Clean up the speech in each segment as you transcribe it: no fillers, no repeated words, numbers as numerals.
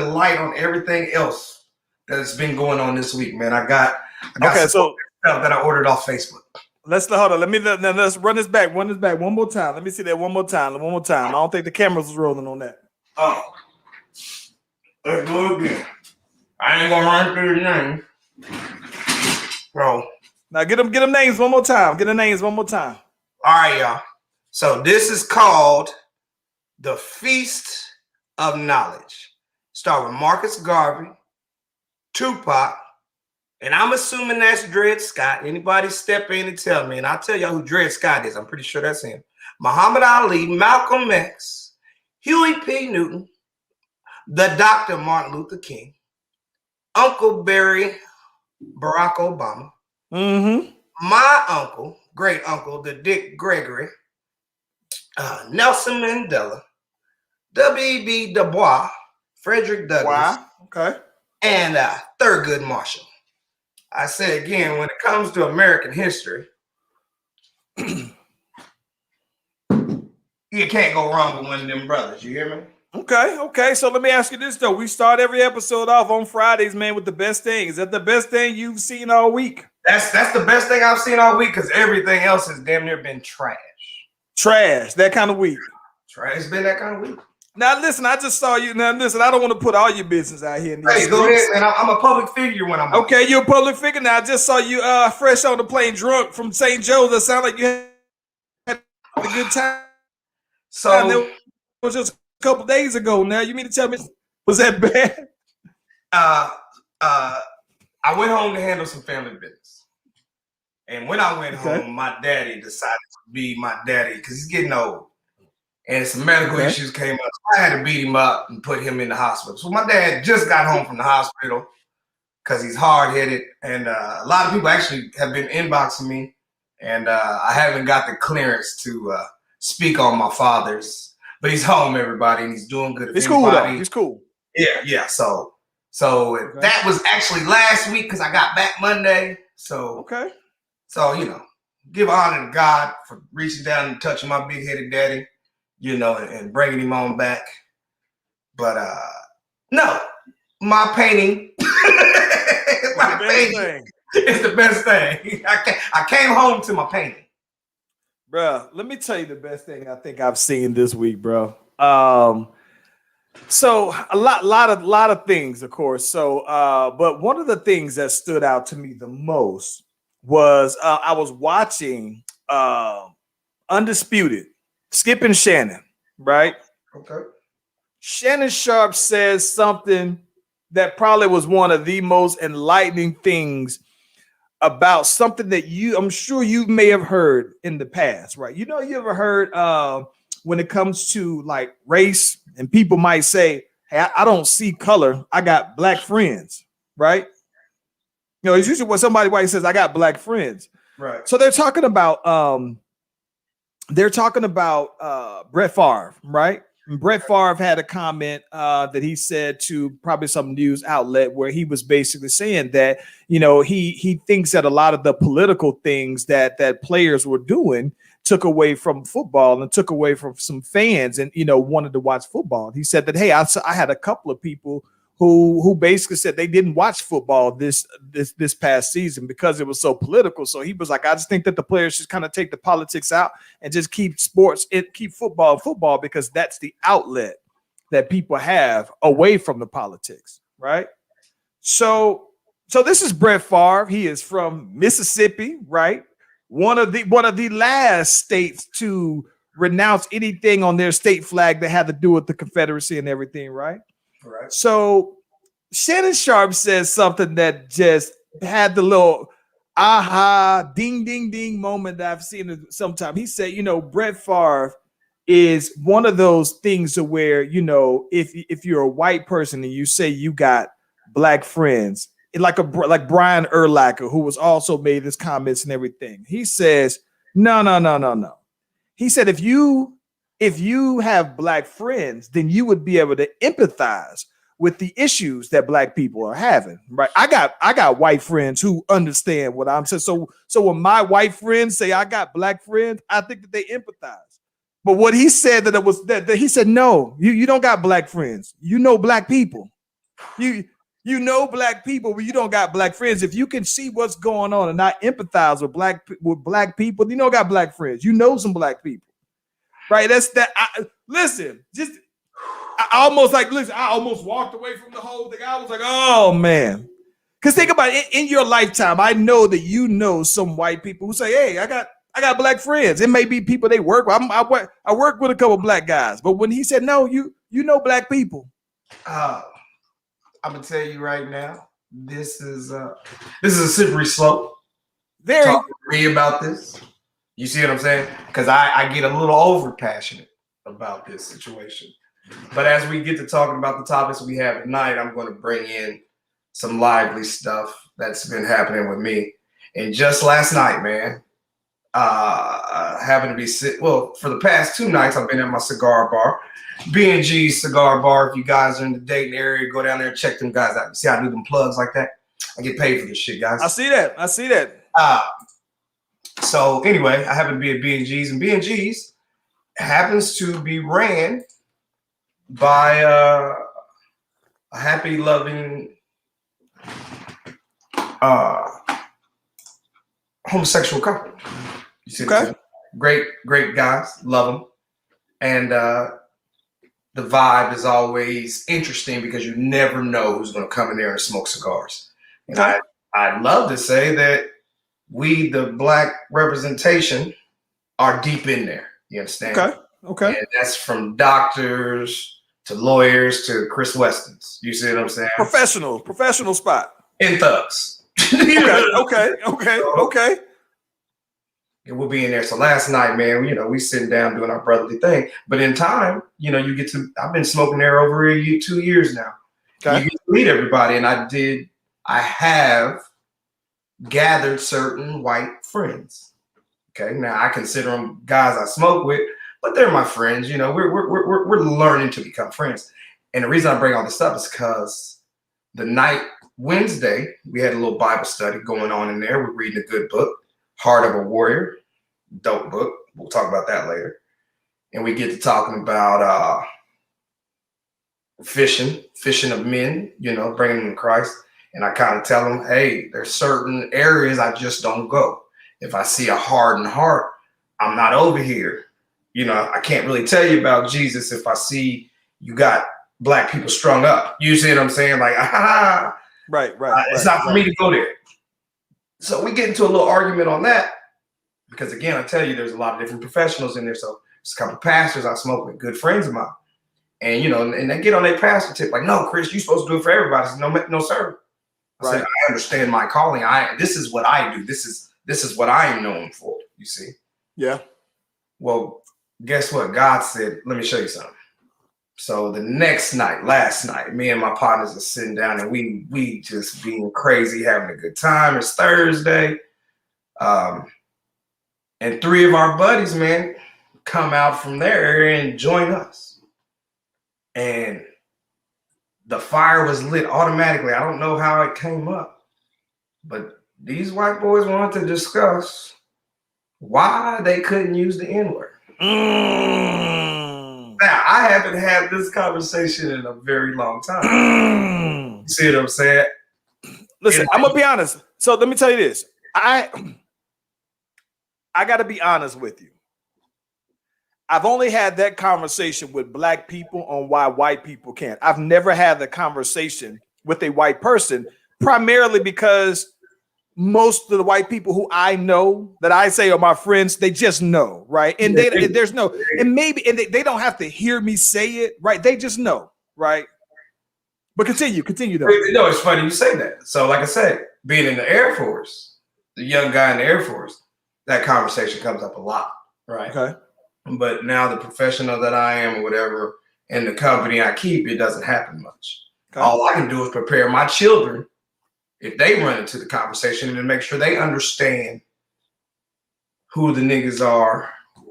light on everything else that's been going on this week, man. I got Okay, some so stuff that I ordered off Facebook. let's hold on. Let's run this back. Run this back one more time. Let me see that one more time. One more time. I don't think the cameras was rolling on that. Oh, let's go again. I ain't gonna run through the name, bro. Now get them names one more time. Get the names one more time. All right, y'all. So this is called the Feast of Knowledge. Start with Marcus Garvey, Tupac, and I'm assuming that's Dred Scott. Anybody step in and tell me, and I'll tell y'all who Dred Scott is. I'm pretty sure that's him. Muhammad Ali, Malcolm X, Huey P. Newton, the Dr. Martin Luther King, Uncle Barry, Barack Obama, my uncle, great uncle, the Dick Gregory, Nelson Mandela, W.E.B. Du Bois, Frederick Douglass, okay, and Thurgood Marshall. I say again, when it comes to American history, you can't go wrong with one of them brothers. You hear me? Okay. So let me ask you this though: we start every episode off on Fridays, man, with the best thing. Is that the best thing you've seen all week? That's the best thing I've seen all week because everything else has damn near been trash. Trash, that kind of week. Trash has been that kind of week. Now listen, I just saw you. Now listen, I don't want to put all your business out here. Hey, go ahead, man. I'm a public figure when I'm okay. You're a public figure now. I just saw you fresh on the plane, drunk from St. Joe's. That sound like you had a good time. So it was just a couple days ago. Now you mean to tell me was that bad? I went home to handle some family business, and when I went home, my daddy decided to be my daddy because he's getting old. And some medical issues came up. So I had to beat him up and put him in the hospital. So my dad just got home from the hospital because he's hard-headed. And a lot of people actually have been inboxing me. And I haven't got the clearance to speak on my father's. But he's home, everybody, and he's doing good. He's cool, though. He's cool. Yeah. So that was actually last week because I got back Monday. So, give honor to God for reaching down and touching my big-headed daddy. And bringing him on back. But no, my painting, is the best thing. I came home to my painting. Bro, let me tell you the best thing I think I've seen this week, bro. So a lot of things, of course. So, but one of the things that stood out to me the most was I was watching Undisputed. Skip and Shannon, right? Okay. Shannon Sharp says something that probably was one of the most enlightening things about something that I'm sure you may have heard in the past, right? You ever heard when it comes to like race and people might say, hey, I don't see color. I got black friends, right? It's usually when somebody white says, I got black friends. Right. So they're talking about Brett Favre, right? And Brett Favre had a comment that he said to probably some news outlet where he was basically saying that, he thinks that a lot of the political things that players were doing took away from football and took away from some fans and, wanted to watch football. He said that, hey, I had a couple of people who basically said they didn't watch football this past season because it was so political. So he was like, I just think that the players should kind of take the politics out and just keep football because that's the outlet that people have away from the politics, right? So this is Brett Favre. He is from Mississippi, right? One of the last states to renounce anything on their state flag that had to do with the Confederacy and everything, right? Right. So Shannon Sharp says something that just had the little aha, ding, ding, ding moment that I've seen sometime. He said, Brett Favre is one of those things to where, if you're a white person and you say you got black friends, like Brian Urlacher, who was also made his comments and everything. He says, no. He said, if you have black friends, then you would be able to empathize with the issues that black people are having, right? I got white friends who understand what I'm saying. So when my white friends say I got black friends, I think that they empathize. But what he said that he said, no, you don't got black friends. Black people. You know black people, but you don't got black friends. If you can see what's going on and not empathize with black people, you don't got black friends. You know some black people, right? That's that. Listen, I almost walked away from the whole thing. I was like, oh man, because think about it, in your lifetime. I know that you know some white people who say, hey, I got black friends. It may be people they work with. I work with a couple black guys, but when he said no, you know black people. I'm gonna tell you right now, this is a slippery slope. Very. Talk to me about this. You see what I'm saying? Because I get a little over passionate about this situation. But as we get to talking about the topics we have tonight, I'm going to bring in some lively stuff that's been happening with me. And just last night, man, happened to be for the past 2 nights, I've been at my cigar bar. B&G Cigar Bar. If you guys are in the Dayton area, go down there and check them guys out. You see how I do them plugs like that? I get paid for this shit, guys. I see that. So anyway, I happen to be at B&G's, and B&G's happens to be ran by a happy, loving homosexual couple. You see, okay. Great guys, love them, and the vibe is always interesting because you never know who's going to come in there and smoke cigars. And I'd love to say that we, the black representation, are deep in there. You understand? Okay. And that's from doctors to lawyers to Chris Westons. You see what I'm saying? Professional spot. And thugs. Okay. And we'll be in there. So last night, man, we sitting down doing our brotherly thing. But in time, I've been smoking there over 2 years now. Okay. You get to meet everybody. And I have gathered certain white friends. Okay. Now I consider them guys I smoke with, but they're my friends. We're learning to become friends. And the reason I bring all this up is because the night Wednesday, we had a little Bible study going on in there. We're reading a good book. Heart of a Warrior, dope book. We'll talk about that later. And we get to talking about fishing of men, bringing them to Christ. And I kind of tell them, hey, there's certain areas I just don't go. If I see a hardened heart, I'm not over here. I can't really tell you about Jesus if I see you got black people strung up. You see what I'm saying? Like, right. It's not for me to go there. So we get into a little argument on that because, again, I tell you, there's a lot of different professionals in there. So there's a couple of pastors I smoke with, good friends of mine. And, and they get on their pastor tip like, no, Chris, you're supposed to do it for everybody. I said, no, sir. I said, I understand my calling. This is what I do. This is what I am known for, you see? Yeah. Well, guess what? God said, let me show you something. So the next night, last night, me and my partners are sitting down and we just being crazy, having a good time. It's Thursday. And 3 of our buddies, man, come out from their area and join us. And the fire was lit automatically. I don't know how it came up, but these white boys wanted to discuss why they couldn't use the N-word. Now, I haven't had this conversation in a very long time. You see what I'm saying? Listen, I'm gonna be honest. So let me tell you this. I got to be honest with you. I've only had that conversation with black people on why white people can't. I've never had the conversation with a white person, primarily because most of the white people who I know that I say are my friends, they just know, right? And they don't have to hear me say it, right? They just know, right? But continue though. No, it's funny you say that. So like I said, being in the Air Force, the young guy in the Air Force, that conversation comes up a lot, right? Okay. But now the professional that I am or whatever, and the company I keep, it doesn't happen much. Okay. All I can do is prepare my children if they run into the conversation and make sure they understand who the niggas are,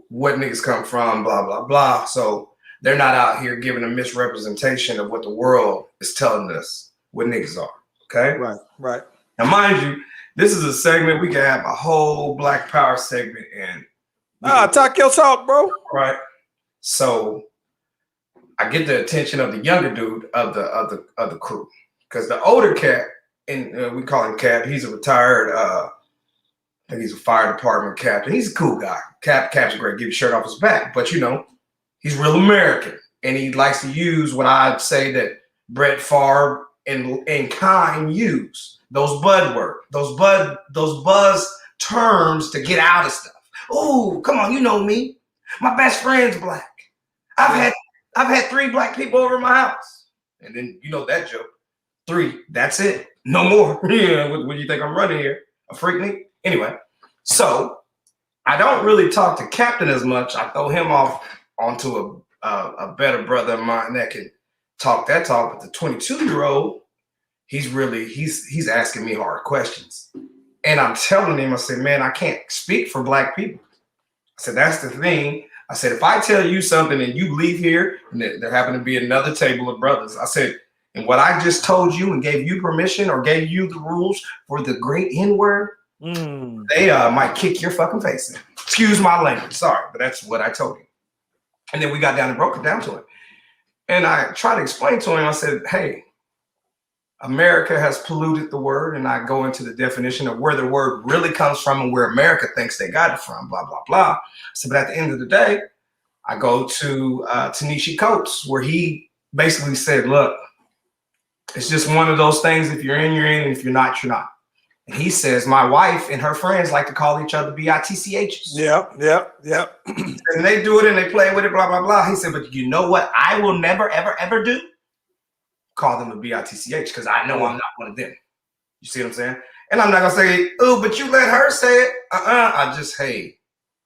what niggas come from, blah, blah, blah. So they're not out here giving a misrepresentation of what the world is telling us what niggas are. Okay? Right. Now, mind you, this is a segment we can have a whole Black Power segment and talk your talk, bro. Right. So I get the attention of the younger dude of the crew. because the older cat, and we call him Cap, he's a retired, I think he's a fire department captain. He's a cool guy. Cap's great, give your shirt off his back, but he's real American, and he likes to use what I'd say that Brett Favre and Kine use, those buzz terms to get out of stuff. Oh, come on, you know me. My best friend's black. I've had 3 black people over my house. And then that joke. 3, that's it. No more. Yeah, what do you think I'm running here? A freak me? Anyway, so I don't really talk to Captain as much. I throw him off onto a better brother of mine that can talk that talk. But the 22-year-old, he's asking me hard questions. And I'm telling him, I said, man, I can't speak for black people. I said, that's the thing. I said, if I tell you something and you leave here, and there happen to be another table of brothers, I said, and what I just told you and gave you permission or gave you the rules for the great N-word, they might kick your fucking face in. Excuse my language, sorry, but that's what I told him. And then we got down and broke it down to him. And I tried to explain to him, I said, hey, America has polluted the word, and I go into the definition of where the word really comes from and where America thinks they got it from, blah, blah, blah. So, but at the end of the day, I go to Tanisha Coates, where he basically said, look, it's just one of those things. If you're in, you're in. And if you're not, you're not. And he says, my wife and her friends like to call each other BITCHs. Yeah. And they do it and they play with it, blah, blah, blah. He said, but you know what I will never, ever, ever do? Call them a BITCH, because I know I'm not one of them. You see what I'm saying? And I'm not going to say, oh, but you let her say it. I just, hey,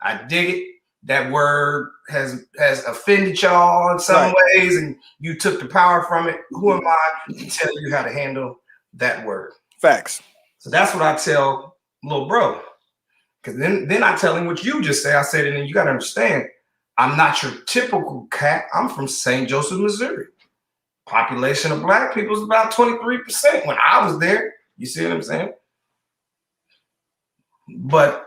I dig it. That word has offended y'all in some ways, and you took the power from it. Who am I to tell you how to handle that word? Facts. So that's what I tell little bro. Because then I tell him what you just say. I said, and then you got to understand, I'm not your typical cat. I'm from St. Joseph, Missouri. Population of black people is about 23% when I was there. You see what I'm saying? But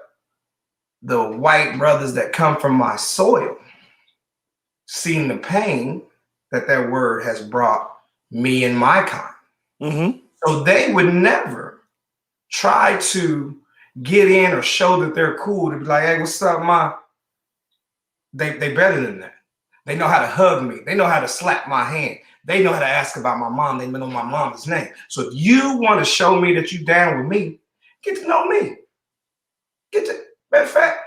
the white brothers that come from my soil seen the pain that word has brought me and my kind. Mm-hmm. So they would never try to get in or show that they're cool to be like, hey, what's up, ma? They better than that. They know how to hug me. They know how to slap my hand. They know how to ask about my mom. They know my mom's name. So if you want to show me that you down with me, get to know me. Matter of fact,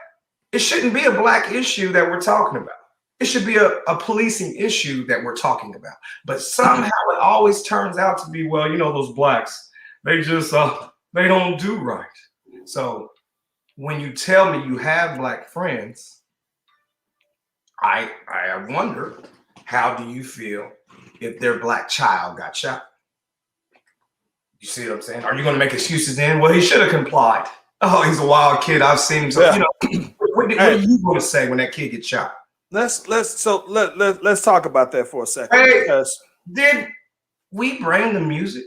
it shouldn't be a black issue that we're talking about. It should be a policing issue that we're talking about. But somehow it always turns out to be, well, those blacks, they just, they don't do right. So when you tell me you have black friends, I wonder, how do you feel if their black child got shot? You see what I'm saying? Are you going to make excuses then? Well, he should have complied. Oh, he's a wild kid. I've seen him. So, what are you going to say when that kid gets shot? Let's talk about that for a second. Hey, did we bring the music?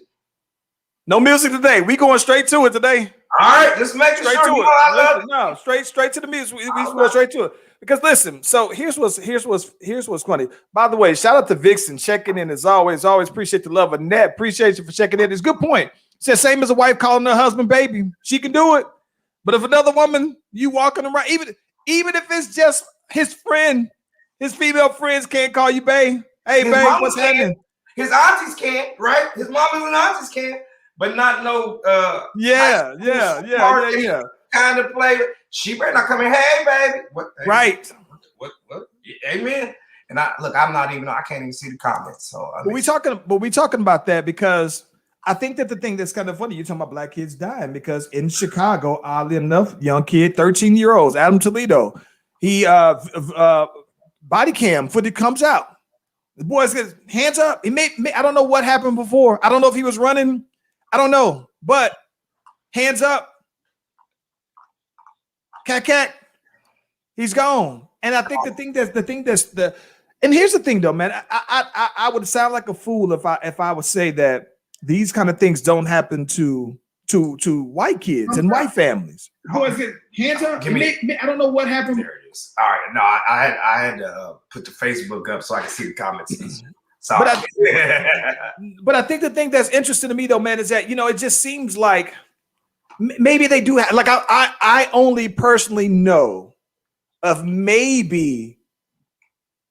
No music today. We going straight to it today. All right, just make straight sure. To it. No, straight to the music. We go straight to it. Because listen, so here's what's funny. By the way, shout out to Vixen checking in as always. Always appreciate the love of Net. Appreciate you for checking in. It's a good point. Says same as a wife calling her husband baby. She can do it. But if another woman, you walking around, even if it's just his friend, his female friends can't call you babe. Hey, his babe, what's happening? His aunties can't, right? His mamas and aunties can, but not no yeah. Kind of play. She better not come in. Hey, baby. What? Right. What? Amen. And I can't even see the comments. So we talking about that because I think that the thing that's kind of funny, you're talking about black kids dying because in Chicago, oddly enough, young kid, 13-year-olds, Adam Toledo, he body cam footage comes out. The boy says, hands up. He I don't know what happened before. I don't know if he was running. I don't know, but hands up. Cat. He's gone. And I think and here's the thing though, man. I would sound like a fool if I would say that these kind of things don't happen to white kids and white families. Boys get hands up. I don't know what happened. There it is. All right. No, I had to put the Facebook up so I can see the comments. Sorry. But I think the thing that's interesting to me though, man, is that, you know, it just seems like maybe they do have, like, I only personally know of maybe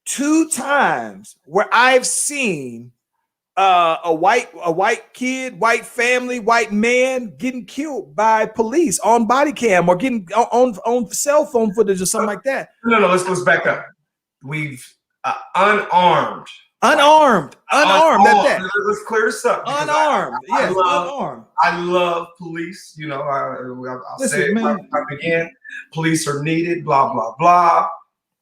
2 times where I've seen a white kid, white family, white man getting killed by police on body cam or getting on cell phone footage or something like that. No, let's back up. We've unarmed. Unarmed. Let's clear this up. Unarmed. Yes, unarmed. I love police. You know, I'll say it time again. Police are needed. Blah blah blah.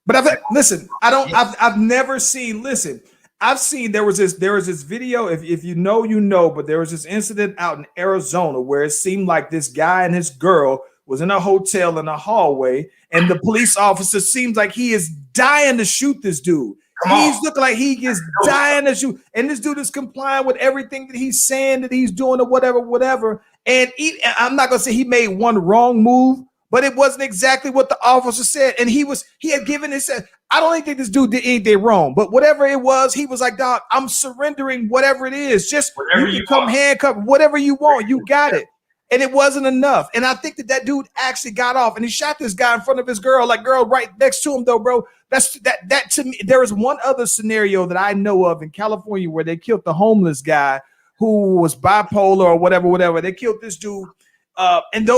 But I've never seen. Listen, I've seen there was this video. If you know, you know. But there was this incident out in Arizona where it seemed like this guy and his girl was in a hotel in a hallway, and the police officer seems like he is dying to shoot this dude. He's looking like he is dying to shoot, and this dude is complying with everything that he's saying that he's doing or whatever. And I'm not gonna say he made one wrong move, but it wasn't exactly what the officer said. And he had given his. I don't even think this dude did anything wrong, but whatever it was, he was like, "Dog, I'm surrendering whatever it is. Just whatever you can come handcuff, whatever you want, you got it." And it wasn't enough. And I think that dude actually got off, and he shot this guy in front of his girl, like girl right next to him, though, bro. That to me, there is one other scenario that I know of in California where they killed the homeless guy who was bipolar or whatever. They killed this dude. And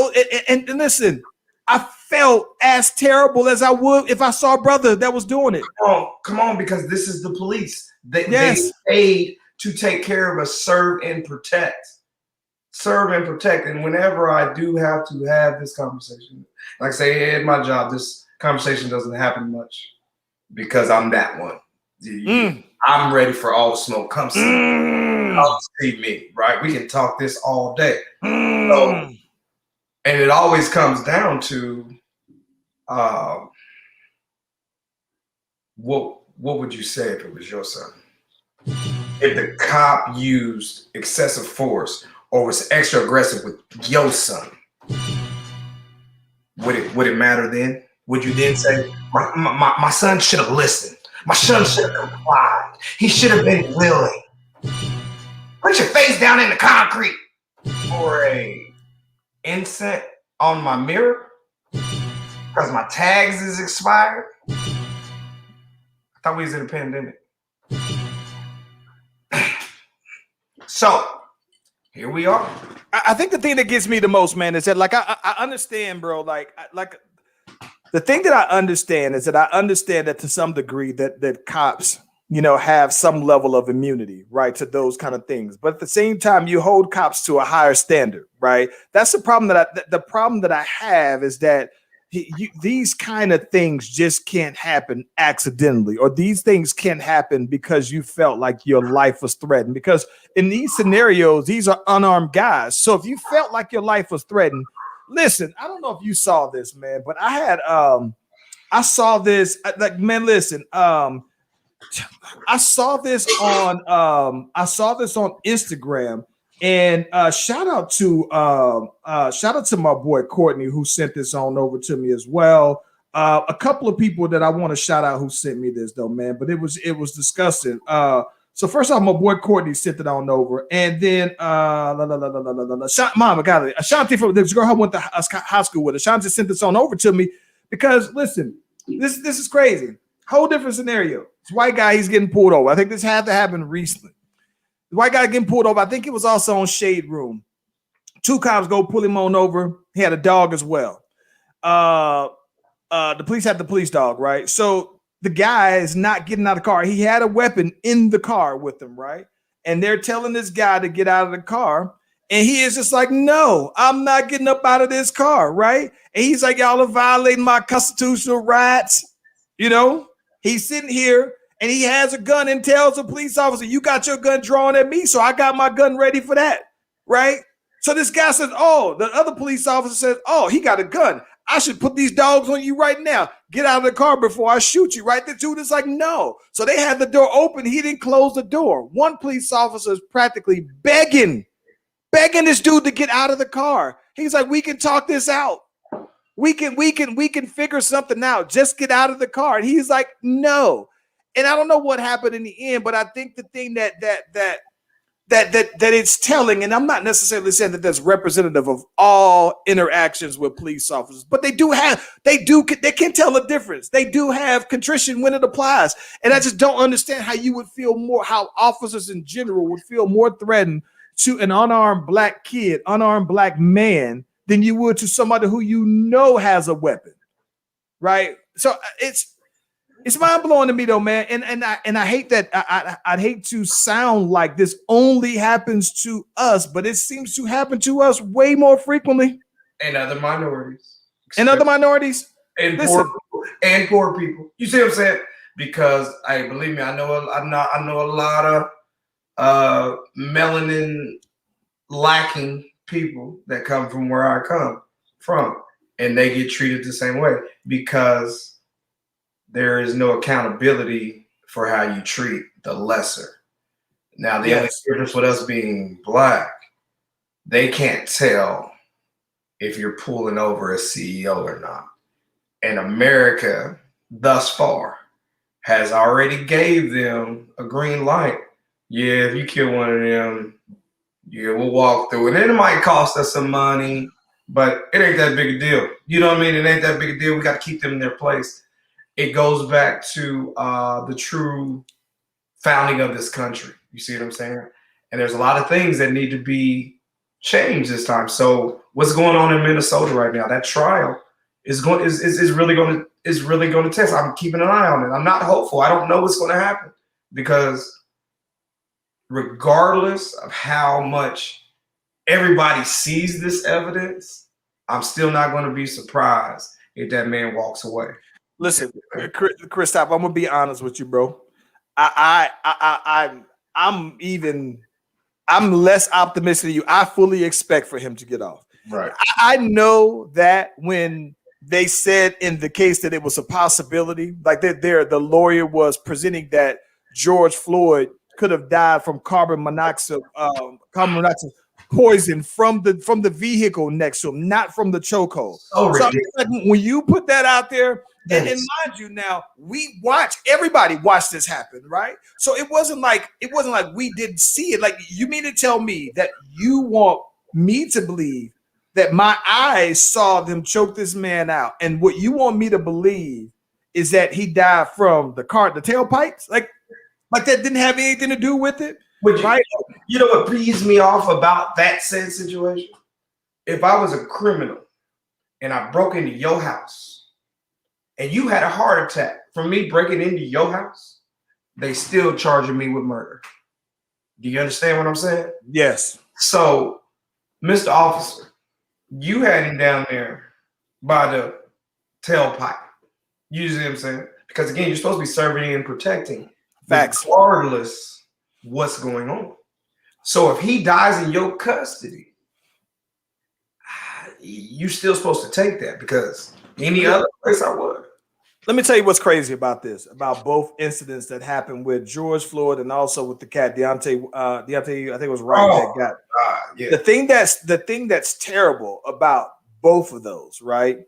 listen, I felt as terrible as I would if I saw a brother that was doing it. Oh, come on, because this is the police. They paid to take care of us, serve and protect. And whenever I do have to have this conversation, like I say at my job, this conversation doesn't happen much because I'm that one. I'm ready for all the smoke. Come see me, right? We can talk this all day. So, and it always comes down to what would you say if it was your son? If the cop used excessive force or was extra aggressive with your son, would it matter then? Would you then say, my son should have listened. My son should have complied. He should have been willing. Put your face down in the concrete. Or a incense on my mirror because my tags is expired. I thought we was in a pandemic. So here we are. I think the thing that gets me the most, man, is that like I understand, bro. Like the thing that I understand is that I understand that to some degree that cops, you know, have some level of immunity, right, to those kind of things. But at the same time, you hold cops to a higher standard, right? That's the problem the problem that I have is that these kind of things just can't happen accidentally, or these things can't happen because you felt like your life was threatened. Because in these scenarios, these are unarmed guys. So if you felt like your life was threatened, listen, I don't know if you saw this, man, but I saw this, like, man, listen, I saw this on Instagram, and shout out to my boy Courtney, who sent this on over to me as well. A couple of people that I want to shout out who sent me this though, man, but it was disgusting. So first off, my boy Courtney sent it on over, and then Mama got it. Ashanti from this girl I went to high school with. Ashanti sent this on over to me because listen, this is crazy. Whole different scenario. This white guy, he's getting pulled over. I think this had to happen recently. The white guy getting pulled over. I think it was also on Shade Room. 2 cops go pull him on over. He had a dog as well. The police had the police dog, right? So the guy is not getting out of the car. He had a weapon in the car with him, right? And they're telling this guy to get out of the car. And he is just like, no, I'm not getting up out of this car, right? And he's like, y'all are violating my constitutional rights. You know, he's sitting here and he has a gun and tells the police officer, you got your gun drawn at me, so I got my gun ready for that, right? So this guy says, oh, the other police officer says, oh, he got a gun. I should put these dogs on you right now. Get out of the car before I shoot you, right? The dude is like, no. So they had the door open. He didn't close the door. One police officer is practically begging this dude to get out of the car. He's like, we can talk this out. We can figure something out. Just get out of the car. And he's like, no. And I don't know what happened in the end, but I think the thing that it's telling, and I'm not necessarily saying that that's representative of all interactions with police officers, but they can tell a difference. They do have contrition when it applies. And I just don't understand how you would feel more, how officers in general would feel more threatened to an unarmed black kid, unarmed black man, than you would to somebody who you know has a weapon, right? So it's mind blowing to me though, man. And I hate that. I'd hate to sound like this only happens to us, but it seems to happen to us way more frequently. And other minorities. And other minorities. And poor people. You see what I'm saying? Because believe me, I know a lot of melanin lacking people that come from where I come from, and they get treated the same way because there is no accountability for how you treat the lesser. Now, the only difference with us being black, they can't tell if you're pulling over a CEO or not. And America, thus far, has already gave them a green light. Yeah, if you kill one of them, yeah, we'll walk through it. And it might cost us some money, but it ain't that big a deal. You know what I mean? It ain't that big a deal. We got to keep them in their place. It goes back to the true founding of this country. You see what I'm saying? And there's a lot of things that need to be changed this time. So what's going on in Minnesota right now? That trial is really going to test. I'm keeping an eye on it. I'm not hopeful. I don't know what's going to happen because regardless of how much everybody sees this evidence, I'm still not going to be surprised if that man walks away. Listen, Kristaps, I'm gonna be honest with you, bro. I'm less optimistic than you. I fully expect for him to get off. Right. I know that when they said in the case that it was a possibility, like the lawyer was presenting that George Floyd could have died from carbon monoxide poison from the vehicle next to him, not from the chokehold. So like, when you put that out there, and mind you, now everybody watched this happen, right? So it wasn't like we didn't see it. Like, you mean to tell me that you want me to believe that my eyes saw them choke this man out, and what you want me to believe is that he died from the tailpipes? Like that didn't have anything to do with it? Right? You know what pees me off about that said situation? If I was a criminal and I broke into your house and you had a heart attack from me breaking into your house, they still charging me with murder. Do you understand what I'm saying? Yes. So, Mr. Officer, you had him down there by the tailpipe. You see what I'm saying? Because again, you're supposed to be serving and protecting. Facts. Regardless what's going on. So if he dies in your custody, you're still supposed to take that, because any other place I would. Let me tell you what's crazy about this, about both incidents that happened with George Floyd and also with the cat Deontay, I think it was Wright that got. Yeah. The thing that's terrible about both of those, right?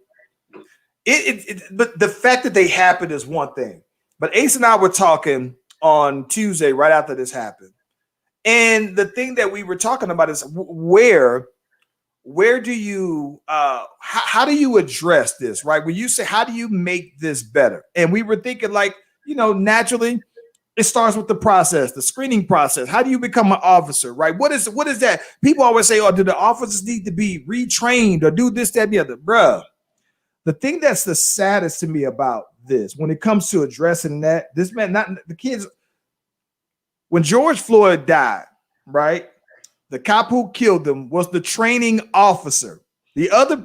But the fact that they happened is one thing. But Ace and I were talking on Tuesday right after this happened, and the thing that we were talking about is where do you how do you address this, right? When you say how do you make this better, and we were thinking, like, naturally it starts with the process, the screening process. How do you become an officer, right? What is that? People always say, oh, do the officers need to be retrained or do this, that, and the other? Bruh, the thing that's the saddest to me about this, when it comes to addressing that, this man, not the kids, when George Floyd died, right? The cop who killed him was the training officer. The other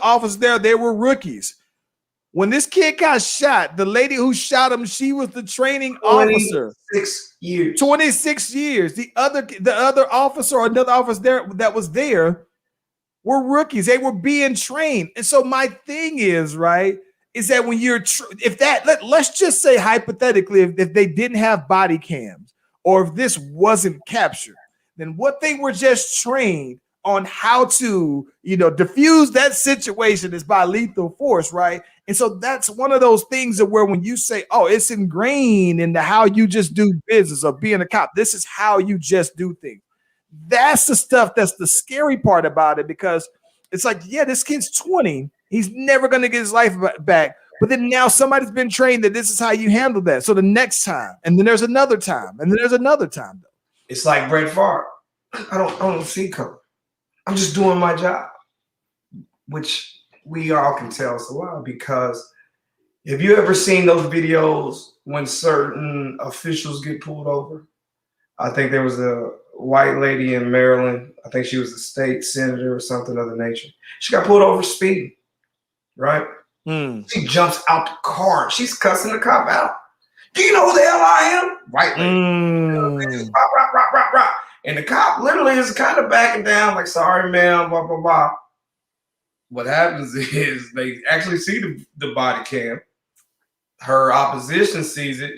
officers there, they were rookies. When this kid got shot, the lady who shot him, she was the training officer. 26 years. 26 years. The other officer or another officer there that was there were rookies. They were being trained. And so my thing is, right, is that when you're let's just say hypothetically, if they didn't have body cams or if this wasn't captured, then what they were just trained on how to, diffuse that situation is by lethal force, right? And so that's one of those things that where when you say, oh, it's ingrained into how you just do business or being a cop, this is how you just do things. That's the stuff that's the scary part about it, because it's like, yeah, this kid's 20. He's never going to get his life back. But then now somebody's been trained that this is how you handle that. So the next time, and then there's another time, and then there's another time. It's like Brett Favre. I don't see color. I'm just doing my job, which we all can tell so well, because have you ever seen those videos when certain officials get pulled over? I think there was a white lady in Maryland. I think she was a state senator or something of the nature. She got pulled over speeding, right? She jumps out the car. She's cussing the cop out. Do you know who the hell I am? White lady. Rah. And the cop literally is kind of backing down, like, sorry, ma'am, blah, blah, blah. What happens is they actually see the body cam. Her opposition sees it,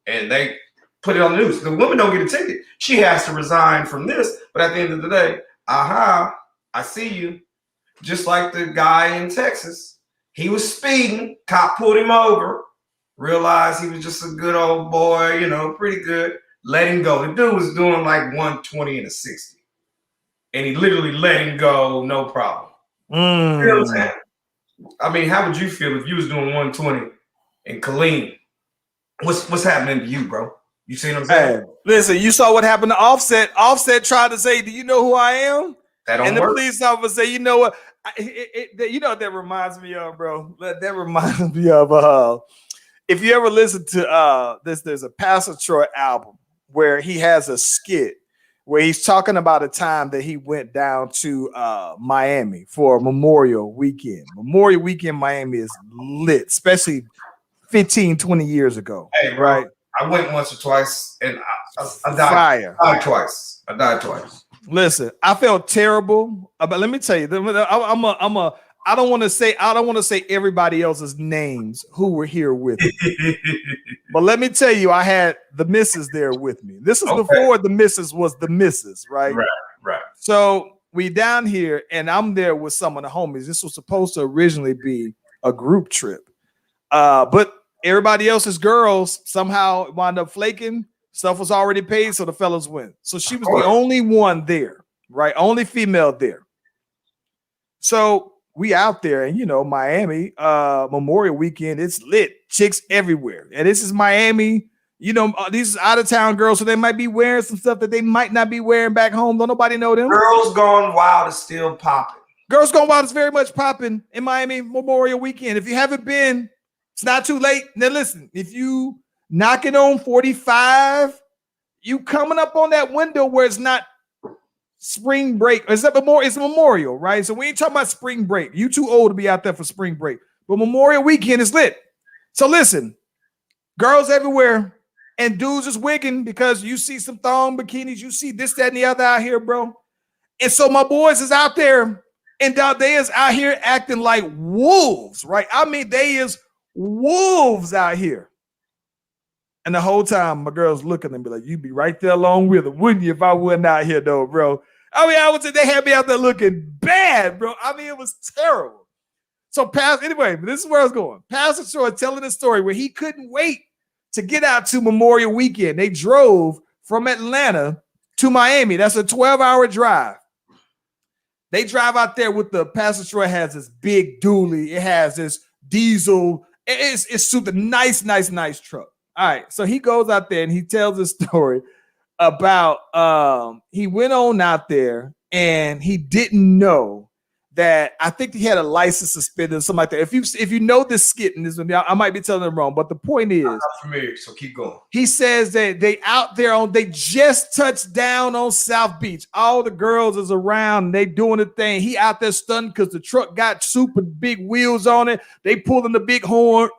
and they put it on the news. The woman don't get a ticket. She has to resign from this. But at the end of the day, I see you. Just like the guy in Texas. He was speeding. Cop pulled him over. Realized he was just a good old boy, pretty good. Let him go. The dude was doing like 120 and a 60. And he literally let him go, no problem. You know what I'm saying? I mean, how would you feel if you was doing 120 and Colleen? What's happening to you, bro? You see what I'm saying? Hey, listen, you saw what happened to Offset. Offset tried to say, do you know who I am? That don't and the work. Police officer say, you know what? You know what that reminds me of, bro? That reminds me of if you ever listen to there's a Pastor Troy album where he has a skit where he's talking about a time that he went down to Miami for Memorial Weekend. Memorial Weekend Miami is lit, especially 15, 20 years ago. Hey, bro, right? I went once or twice and I died. I died twice. Listen, I felt terrible, but let me tell you, I don't want to say everybody else's names who were here with me. But let me tell you, I had the missus there with me. This is before the missus was the missus, right? Right. So we down here, and I'm there with some of the homies. This was supposed to originally be a group trip. But everybody else's girls somehow wound up flaking. Stuff was already paid, so the fellas went. So she was the only one there, right? Only female there. So we out there, and Miami Memorial Weekend, it's lit, chicks everywhere. And this is Miami, these out of town girls, so they might be wearing some stuff that they might not be wearing back home. Don't nobody know them. Girls Gone Wild is still popping. Girls Gone Wild is very much popping in Miami Memorial Weekend. If you haven't been, it's not too late. Now listen, if you knocking on 45, you coming up on that window where it's not spring break. It's Memorial, right? So we ain't talking about spring break. You too old to be out there for spring break. But Memorial Weekend is lit. So listen, girls everywhere and dudes is wigging because you see some thong bikinis, you see this, that, and the other out here, bro. And so my boys is out there, and they is out here acting like wolves, right? I mean, they is wolves out here. And the whole time, my girls looking and be like, "You'd be right there along with them, wouldn't you, if I wasn't out here, though, bro?" I mean, I would say they had me out there looking bad, bro. I mean, it was terrible. So, anyway, this is where I was going. Pastor Troy telling a story where he couldn't wait to get out to Memorial Weekend. They drove from Atlanta to Miami. That's a 12-hour drive. They drive out there with Pastor Troy has this big dually. It has this diesel. It's super nice truck. All right, so he goes out there and he tells a story about he went on out there and he didn't know that I think he had a license suspended or something like that. If you know this skit, and this I might be telling them wrong, but the point is, I'm not familiar, so keep going. He says that they out there they just touched down on South Beach. All the girls is around and they doing the thing. He out there stunned because the truck got super big wheels on it. They pulling the big horn.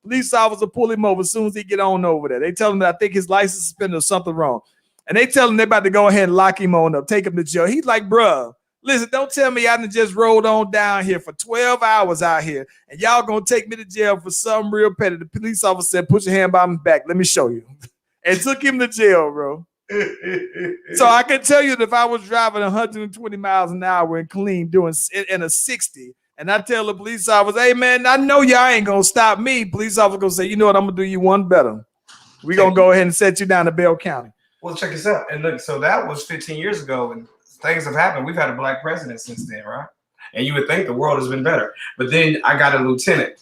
Police officer pull him over as soon as he get on over there. They tell him that I think his license suspended or something wrong. And they tell him they're about to go ahead and lock him on up, take him to jail. He's like, bruh, listen, don't tell me I done just rolled on down here for 12 hours out here and y'all gonna take me to jail for something real petty. The police officer said, put your hand behind my back. Let me show you. And took him to jail, bro. So I can tell you that if I was driving 120 miles an hour and clean doing in a 60, and I tell the police officer, hey man, I know y'all ain't gonna stop me. Police officer gonna say, you know what, I'm gonna do you one better. We're gonna go ahead and set you down to Bell County. Well, check this out. And look, so that was 15 years ago, and things have happened. We've had a black president since then, right? And you would think the world has been better. But then I got a lieutenant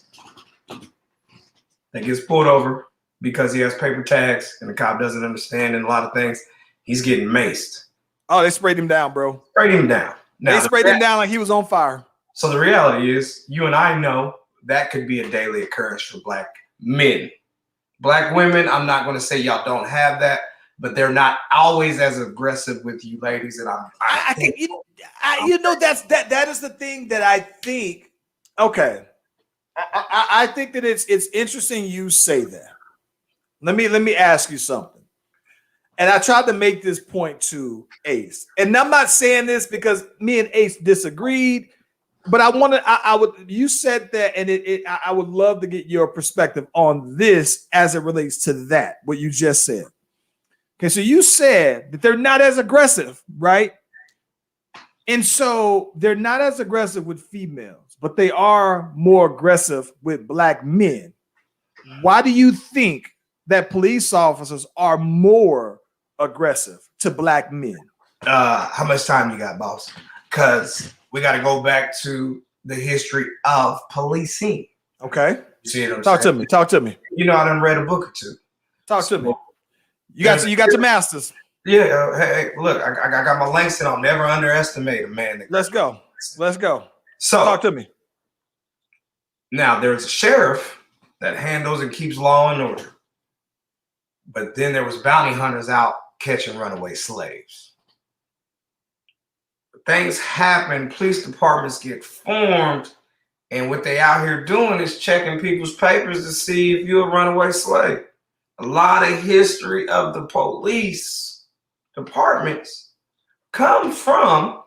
that gets pulled over because he has paper tags and the cop doesn't understand and a lot of things. He's getting maced. Oh, they sprayed him down, bro. Sprayed him down. Now, they sprayed him down like he was on fire. So the reality is, you and I know that could be a daily occurrence for black men. Black women, I'm not going to say y'all don't have that, but they're not always as aggressive with you ladies. And I think that is the thing that I think. Okay, I think that it's interesting you say that. Let me ask you something. And I tried to make this point to Ace, and I'm not saying this because me and Ace disagreed, but I would. You said that, and I would love to get your perspective on this as it relates to that what you just said. Okay, so you said that they're not as aggressive, right? And so they're not as aggressive with females, but they are more aggressive with black men. Why do you think that police officers are more aggressive to black men? How much time you got, boss? Because we got to go back to the history of policing. Okay. You see what I'm Talk saying? Talk to me. You know, I done read a book or two. Talk to me. You got your masters. Yeah. Hey, look, I got my Langston on. Never underestimate a man. Let's go. So talk to me. Now there's a sheriff that handles and keeps law and order. But then there was bounty hunters out catching runaway slaves. Things happen, police departments get formed, and what they out here doing is checking people's papers to see if you're a runaway slave. A lot of history of the police departments come from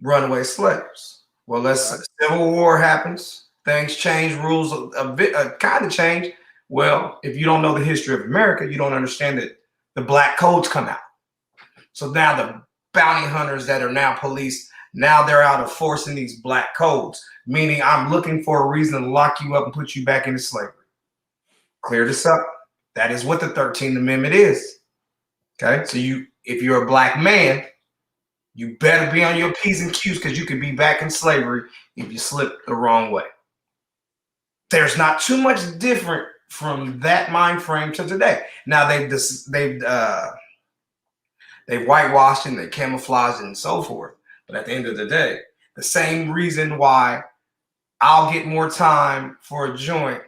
runaway slaves. Well, Civil War happens, things change, rules a bit kind of change. Well, if you don't know the history of America, you don't understand that the black codes come out. So now the bounty hunters that are now police, now they're out enforcing these black codes, meaning I'm looking for a reason to lock you up and put you back into slavery. Clear this up. That is what the 13th Amendment is. Okay, so if you're a black man, you better be on your P's and Q's because you could be back in slavery if you slip the wrong way. There's not too much different from that mind frame to today. Now they've whitewashed and they camouflaged and so forth. But at the end of the day, the same reason why I'll get more time for a joint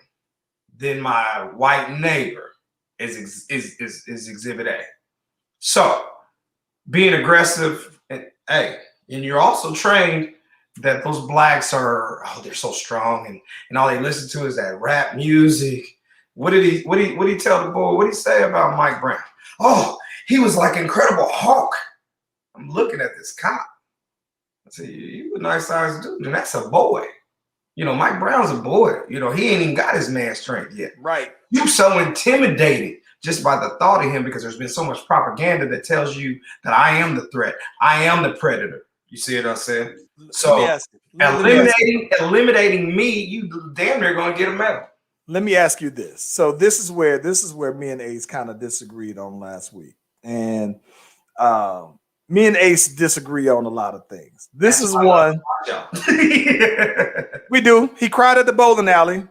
than my white neighbor is Exhibit A. So being aggressive, and you're also trained that those blacks are, they're so strong and all they listen to is that rap music. What did he tell the boy? What did he say about Mike Brown? Oh, he was like Incredible Hulk. I'm looking at this cop. I said, you a nice sized dude, and that's a boy. You know, Mike Brown's a boy. You know, he ain't even got his man strength yet. Right. You so intimidated just by the thought of him because there's been so much propaganda that tells you that I am the threat. I am the predator. You see what I'm saying? So eliminating me, you damn near gonna get a medal. Let me ask you this. So this is where me and Ace kind of disagreed on last week. And me and Ace disagree on a lot of things. This is one. We do. He cried at the bowling alley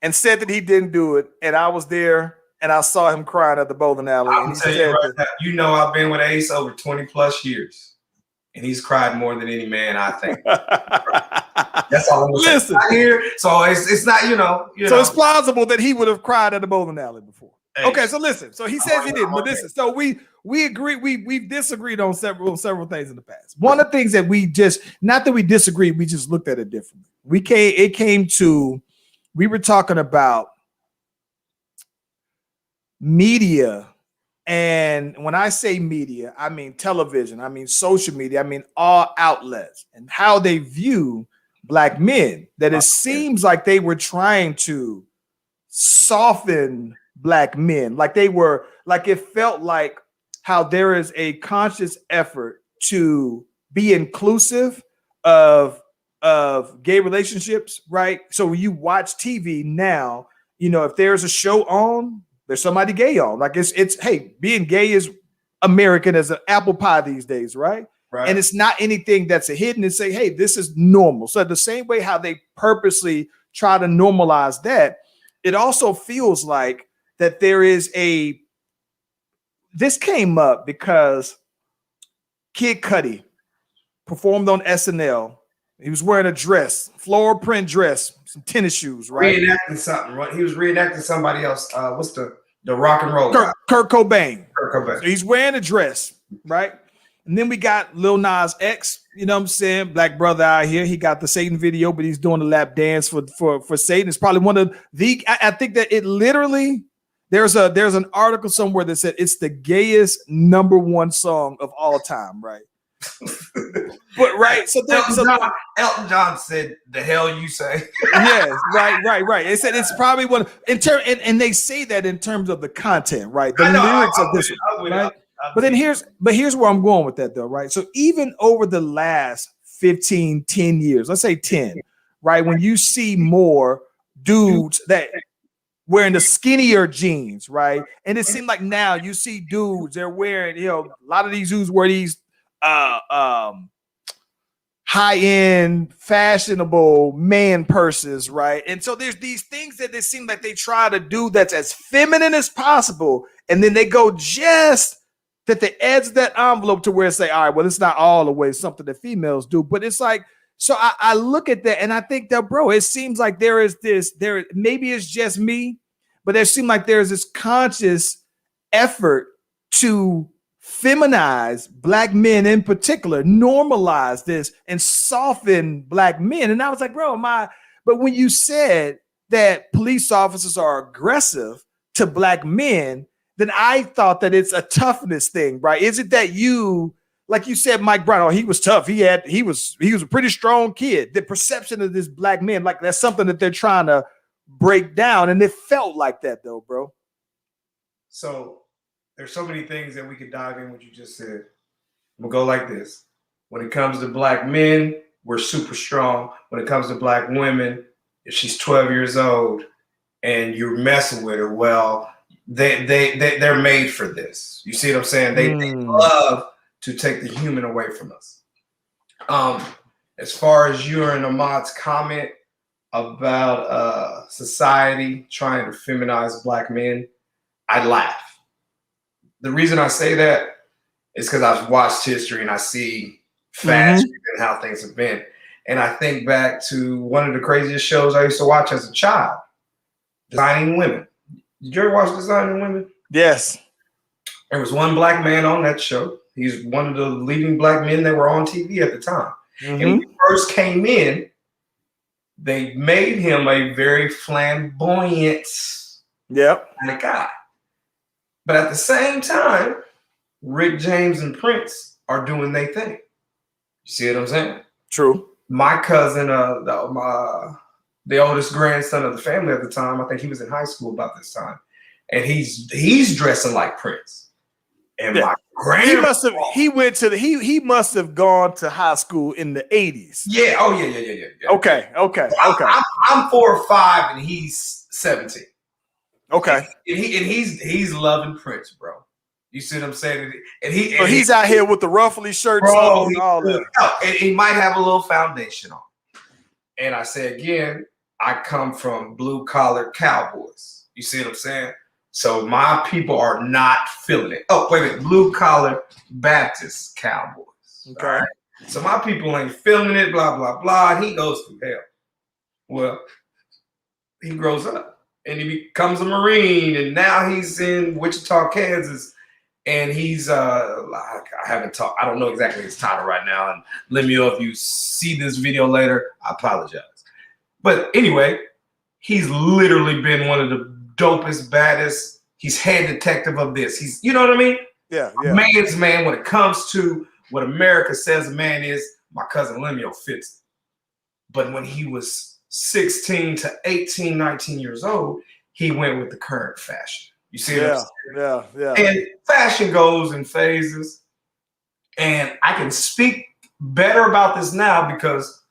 and said that he didn't do it. And I was there and I saw him crying at the bowling alley. I'm telling you right now, you know I've been with Ace over 20 plus years. And he's cried more than any man, I think. That's all I'm listen here. So it's not, you know. So it's plausible that he would have cried at the bowling alley before. Hey. Okay, so listen. So he says he didn't, but listen. So we agree. We've disagreed on several things in the past. One of the things that we just, not that we disagreed, we just looked at it differently. We were talking about media. And when I say media, I mean television, I mean social media, I mean all outlets and how they view black men. That it seems like they were trying to soften black men. Like they were, like it felt like how there is a conscious effort to be inclusive of gay relationships, right? So when you watch TV now, you know, if there's a show on, there's somebody gay on. Like it's hey, being gay is American as an apple pie these days, right? Right. And it's not anything that's a hidden and say, hey, this is normal. So the same way how they purposely try to normalize that, it also feels like that there is a, this came up because Kid Cudi performed on SNL. He was wearing a dress, floral print dress, some tennis shoes, right? Reenacting something, right? He was reenacting somebody else. What's the rock and roll guy? Kurt Cobain. Kurt Cobain. So he's wearing a dress, right? And then we got Lil Nas X, you know what I'm saying? Black brother out here. He got the Satan video, but he's doing the lap dance for Satan. It's probably one of the, I think that it literally, there's an article somewhere that said it's the gayest #1 song of all time, right? But right, so Elton John said, "The hell you say?" Yes, right. They said it's probably one in term, and they say that in terms of the content, right? The lyrics of this, right? But then here's where I'm going with that, though, right? So even over the last 10 years, let's say 10, right? When you see more dudes that wearing the skinnier jeans, right? And it seemed like now you see dudes, they're wearing, you know, a lot of these dudes wear these high-end, fashionable man purses, right? And so there's these things that they seem like they try to do that's as feminine as possible, and then they go just that the edge of that envelope to where it's like, all right, well, it's not all the way something that females do, but it's like, so I look at that and I think that, bro, it seems like there maybe it's just me, but there seems like there's this conscious effort to feminize black men in particular, normalize this and soften black men. And I was like, bro, but when you said that police officers are aggressive to black men, then I thought that it's a toughness thing, right? Is it that you, like you said, Mike Brown, he was tough. He was a pretty strong kid. The perception of this black man, like that's something that they're trying to break down. And it felt like that though, bro. So there's so many things that we could dive in what you just said. We'll go like this. When it comes to black men, we're super strong. When it comes to black women, if she's 12 years old and you're messing with her, well, they're made for this. You see what I'm saying? They love to take the human away from us. As far as you and Ahmad's comment about society trying to feminize black men, I laugh. The reason I say that is because I've watched history and I see fashion and how things have been. And I think back to one of the craziest shows I used to watch as a child, Designing Women. Did you ever watch Designing Women? Yes. There was one black man on that show. He's one of the leading black men that were on TV at the time. And when he first came in, they made him a very flamboyant kind of guy. But at the same time, Rick James and Prince are doing their thing. You see what I'm saying? True. My cousin, the oldest grandson of the family at the time, I think he was in high school about this time, and he's dressing like Prince. And my grandpa, he must have gone to high school in the 80s. Yeah. Oh yeah. Okay. I'm 4 or 5, and he's 17. Okay. And he's loving Prince, bro. You see what I'm saying? And he's out here with the ruffly shirts on and all that. And he might have a little foundation on. And I say again, I come from blue collar cowboys. You see what I'm saying? So my people are not feeling it. Oh, wait a minute. Blue collar Baptist cowboys. Okay. Right? So my people ain't feeling it, blah, blah, blah. And he goes through hell. Well, he grows up and he becomes a Marine. And now he's in Wichita, Kansas. And he's, I don't know exactly his title right now. And let me know if you see this video later. I apologize. But anyway, he's literally been one of the dopest, baddest. He's head detective of this. He's, you know what I mean? Yeah. Man's man when it comes to what America says a man is. My cousin Lemuel fits it. But when he was 16 to 18, 19 years old, he went with the current fashion. You see what I'm saying? Yeah. And fashion goes in phases. And I can speak better about this now because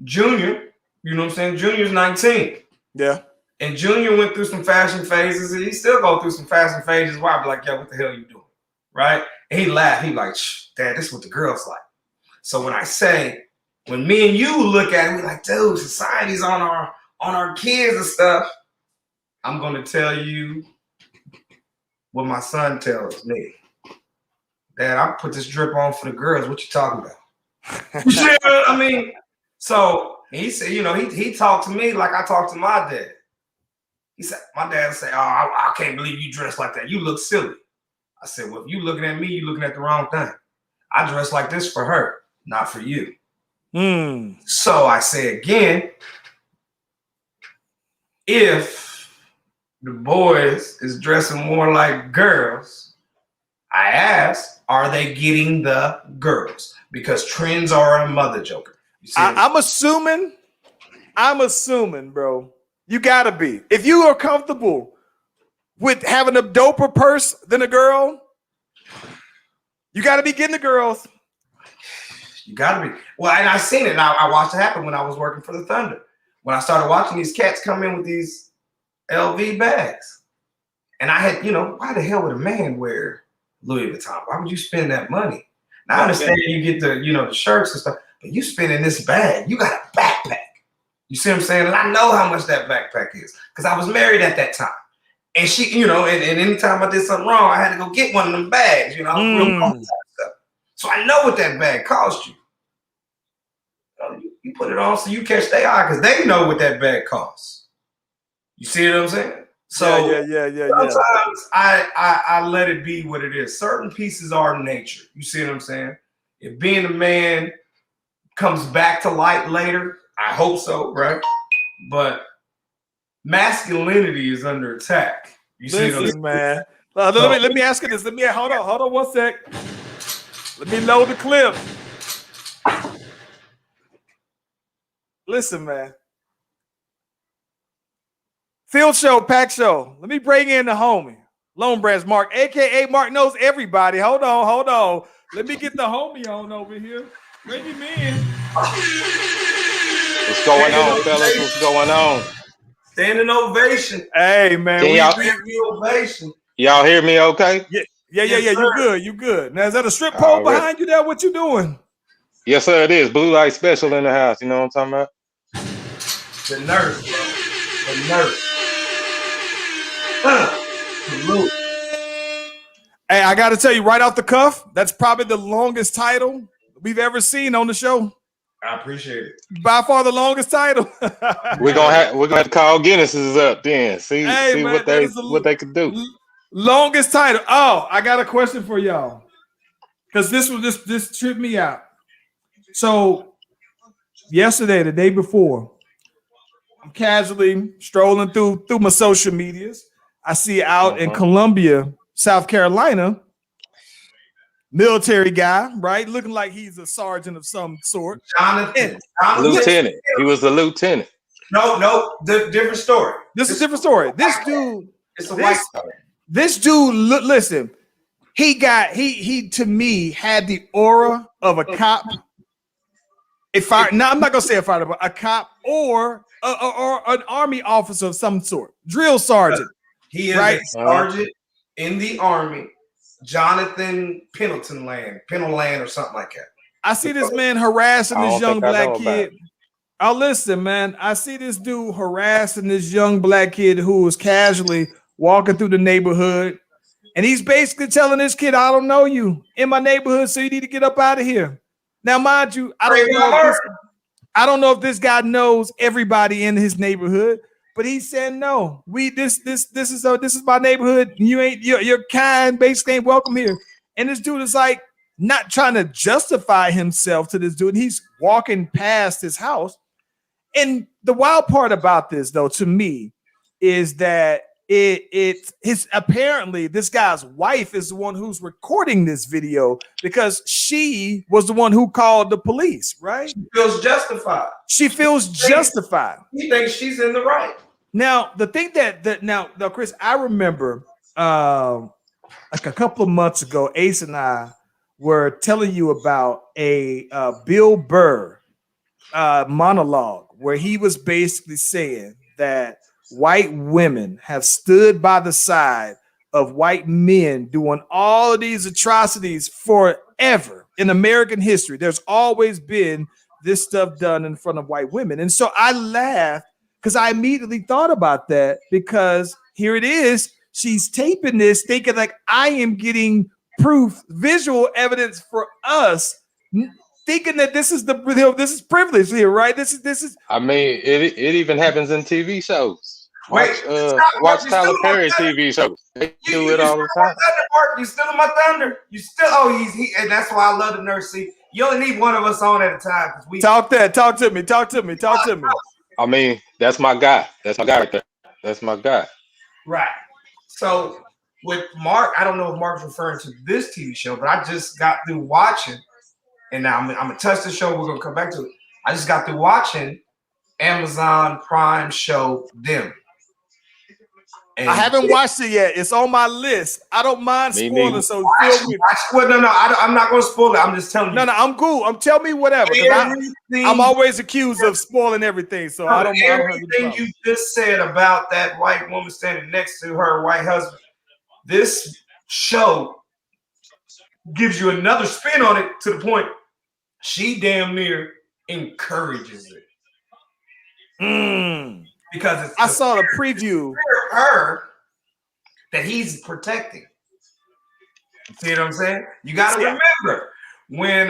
Junior, you know what I'm saying? Junior's 19. Yeah. And Junior went through some fashion phases. And he still go through some fashion phases where I'd be like, yo, what the hell are you doing? Right? And he laughed. He like, Dad, this is what the girls like. So when I say, when me and you look at it, we're like, dude, society's on our kids and stuff. I'm gonna tell you what my son tells me. Dad, I put this drip on for the girls. What you talking about? You see what I mean? So he said, you know, he talked to me like I talked to my dad. He said, my dad would say, oh, I can't believe you dress like that. You look silly. I said, well, if you looking at me, you looking at the wrong thing. I dress like this for her, not for you. So I say again, if the boys is dressing more like girls, I ask, are they getting the girls? Because trends are a mother joker. I'm assuming, bro. You gotta be. If you are comfortable with having a doper purse than a girl, you gotta be getting the girls. You gotta be. Well, and I seen it. And I watched it happen when I was working for the Thunder. When I started watching these cats come in with these LV bags. And I had, you know, why the hell would a man wear Louis Vuitton? Why would you spend that money? Now I understand you get the, you know, the shirts and stuff, but you spending this bag. You got a backpack. You see what I'm saying? And I know how much that backpack is because I was married at that time. And she, you know, and anytime I did something wrong, I had to go get one of them bags, you know, real stuff. So I know what that bag cost you. You put it on so you catch their eye because they know what that bag costs. You see what I'm saying? So sometimes I let it be what it is. Certain pieces are nature. You see what I'm saying? If being a man comes back to light later, I hope so, right? But masculinity is under attack. You see what I'm saying? Man. Let me ask you this. Hold on 1 sec. Let me load the clip. Listen, man. Field show, pack show. Let me bring in the homie. Lone Branch Mark, aka Mark knows everybody. Hold on. Let me get the homie on over here. Bring him in. What's going on, fellas? What's going on? Standing ovation. Hey, man. Ovation. Y'all hear me okay? Yeah. You good. Now, is that a strip pole behind you there? What you doing? Yes, sir, it is. Blue light special in the house. You know what I'm talking about? The nurse, bro. The nurse. Hey, I got to tell you right off the cuff, that's probably the longest title we've ever seen on the show. I appreciate it. By far the longest title. we're gonna have to call Guinness's up then. See man, what they could do. Longest title. Oh, I got a question for y'all. Because this tripped me out. So yesterday, the day before, I'm casually strolling through my social medias. I see out in Columbia, South Carolina, military guy, right? Looking like he's a sergeant of some sort. Jonathan. Lieutenant. He was a lieutenant. No, different story. This is a different story. This dude, it's a white story. This dude, listen, he to me had the aura of a cop. I'm not gonna say a fighter, but a cop or an army officer of some sort, drill sergeant. He is a sergeant in the army, Jonathan Pendleton or something like that. I see this man harassing this young black kid. Oh, listen, man. I see this dude harassing this young black kid who was casually walking through the neighborhood. And he's basically telling this kid, I don't know you in my neighborhood, so you need to get up out of here. Now, mind you, I don't know if this guy knows everybody in his neighborhood, but he said, no, this is my neighborhood. You're kind, basically ain't welcome here. And this dude is like not trying to justify himself to this dude. He's walking past his house. And the wild part about this, though, to me, is that apparently this guy's wife is the one who's recording this video because she was the one who called the police, right? She feels justified. She feels justified. She thinks she's in the right. Now, the thing that now, Chris, I remember like a couple of months ago, Ace and I were telling you about a Bill Burr monologue where he was basically saying that white women have stood by the side of white men doing all of these atrocities forever in American history. There's always been this stuff done in front of white women. And so I laughed because I immediately thought about that, because here it is. She's taping this thinking like I am getting proof, visual evidence for us, thinking that this is this is privilege here, right? This is. I mean, it even happens in TV shows. Watch Tyler Perry TV shows. They do it all the time. You still in my thunder. You still he and that's why I love the nurse. See, you only need one of us on at a time because we talk to me. I mean, that's my guy. That's my guy right there. That's my guy. Right. So with Mark, I don't know if Mark's referring to this TV show, but I just got through watching, and now I'm gonna touch the show. We're gonna come back to it. I just got through watching Amazon Prime show Them. And I haven't watched it yet. It's on my list. I don't mind spoilers, so feel me. Well, no, I'm not going to spoil it. I'm just telling you. No, I'm cool. Tell me whatever. I'm always accused of spoiling everything, so I don't mind. Everything you just said about that white woman standing next to her white husband, this show gives you another spin on it to the point she damn near encourages it. Because I saw the preview. Her that he's protecting. See what I'm saying? You got to remember when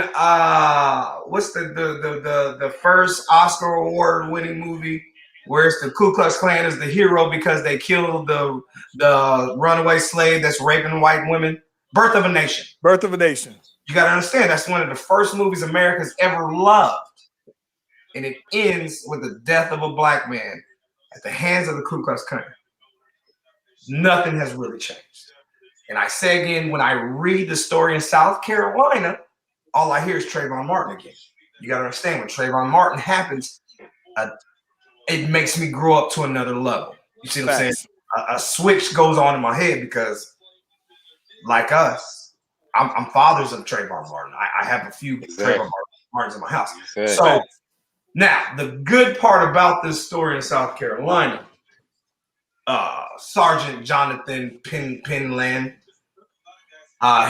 what's the first Oscar award winning movie where it's the Ku Klux Klan is the hero because they killed the runaway slave that's raping white women? Birth of a Nation. Birth of a Nation. You got to understand that's one of the first movies America's ever loved, and it ends with the death of a black man at the hands of the Ku Klux Klan. Nothing has really changed. And I say again, when I read the story in South Carolina, all I hear is Trayvon Martin again. You got to understand, when Trayvon Martin happens, it makes me grow up to another level. You see what I'm saying? A switch goes on in my head because, like us, I'm fathers of Trayvon Martin. I have a few Trayvon Martins in my house. So, now, the good part about this story in South Carolina, Sergeant Jonathan Penland,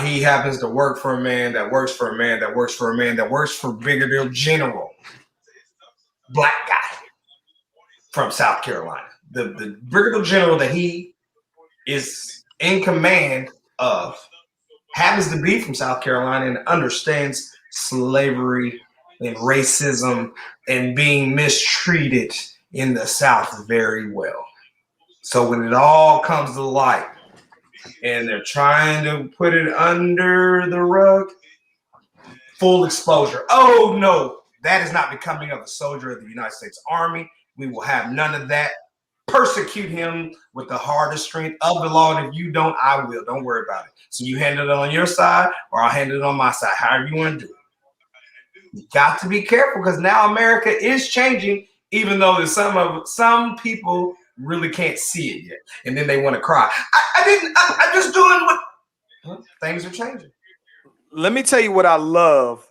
he happens to work for a man that works for a man that works for a man that works for Brigadier General, black guy from South Carolina. The Brigadier General that he is in command of happens to be from South Carolina and understands slavery and racism and being mistreated in the South very well. So when it all comes to light and they're trying to put it under the rug, full exposure. Oh no, that is not becoming of a soldier of the United States Army. We will have none of that. Persecute him with the hardest strength of the law. And if you don't, I will. Don't worry about it. So you handle it on your side or I'll handle it on my side, however you want to do it. You got to be careful because now America is changing, even though there's some people really can't see it yet, and then they want to cry. I'm just doing what things are changing. Let me tell you what I love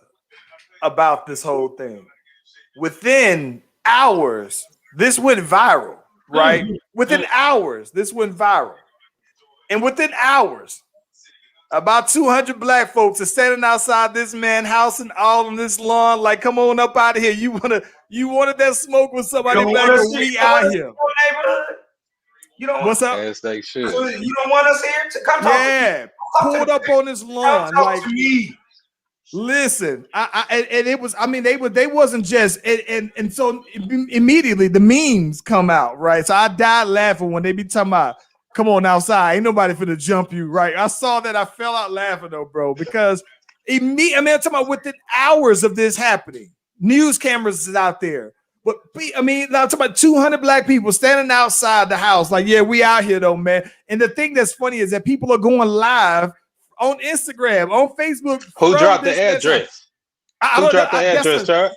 about this whole thing. Within hours, this went viral, right? Within hours, this went viral, and within hours, about 200 black folks are standing outside this man's house and all on this lawn. Like, come on up out of here. You wanted that smoke with somebody black, and we out here. You don't. What's up? As they should. You don't want us here to come talk. Yeah, pulled up on this lawn. Like, listen, and it was. I mean, they wasn't just. And so immediately the memes come out, right? So I died laughing when they be talking about, come on outside. Ain't nobody finna jump you, right? I saw that. I fell out laughing though, bro, because I'm talking about within hours of this happening, news cameras is out there. But I'm talking about 200 black people standing outside the house, like, yeah, we out here though, man. And the thing that's funny is that people are going live on Instagram, on Facebook. Who dropped the address? Who dropped the address, Charles?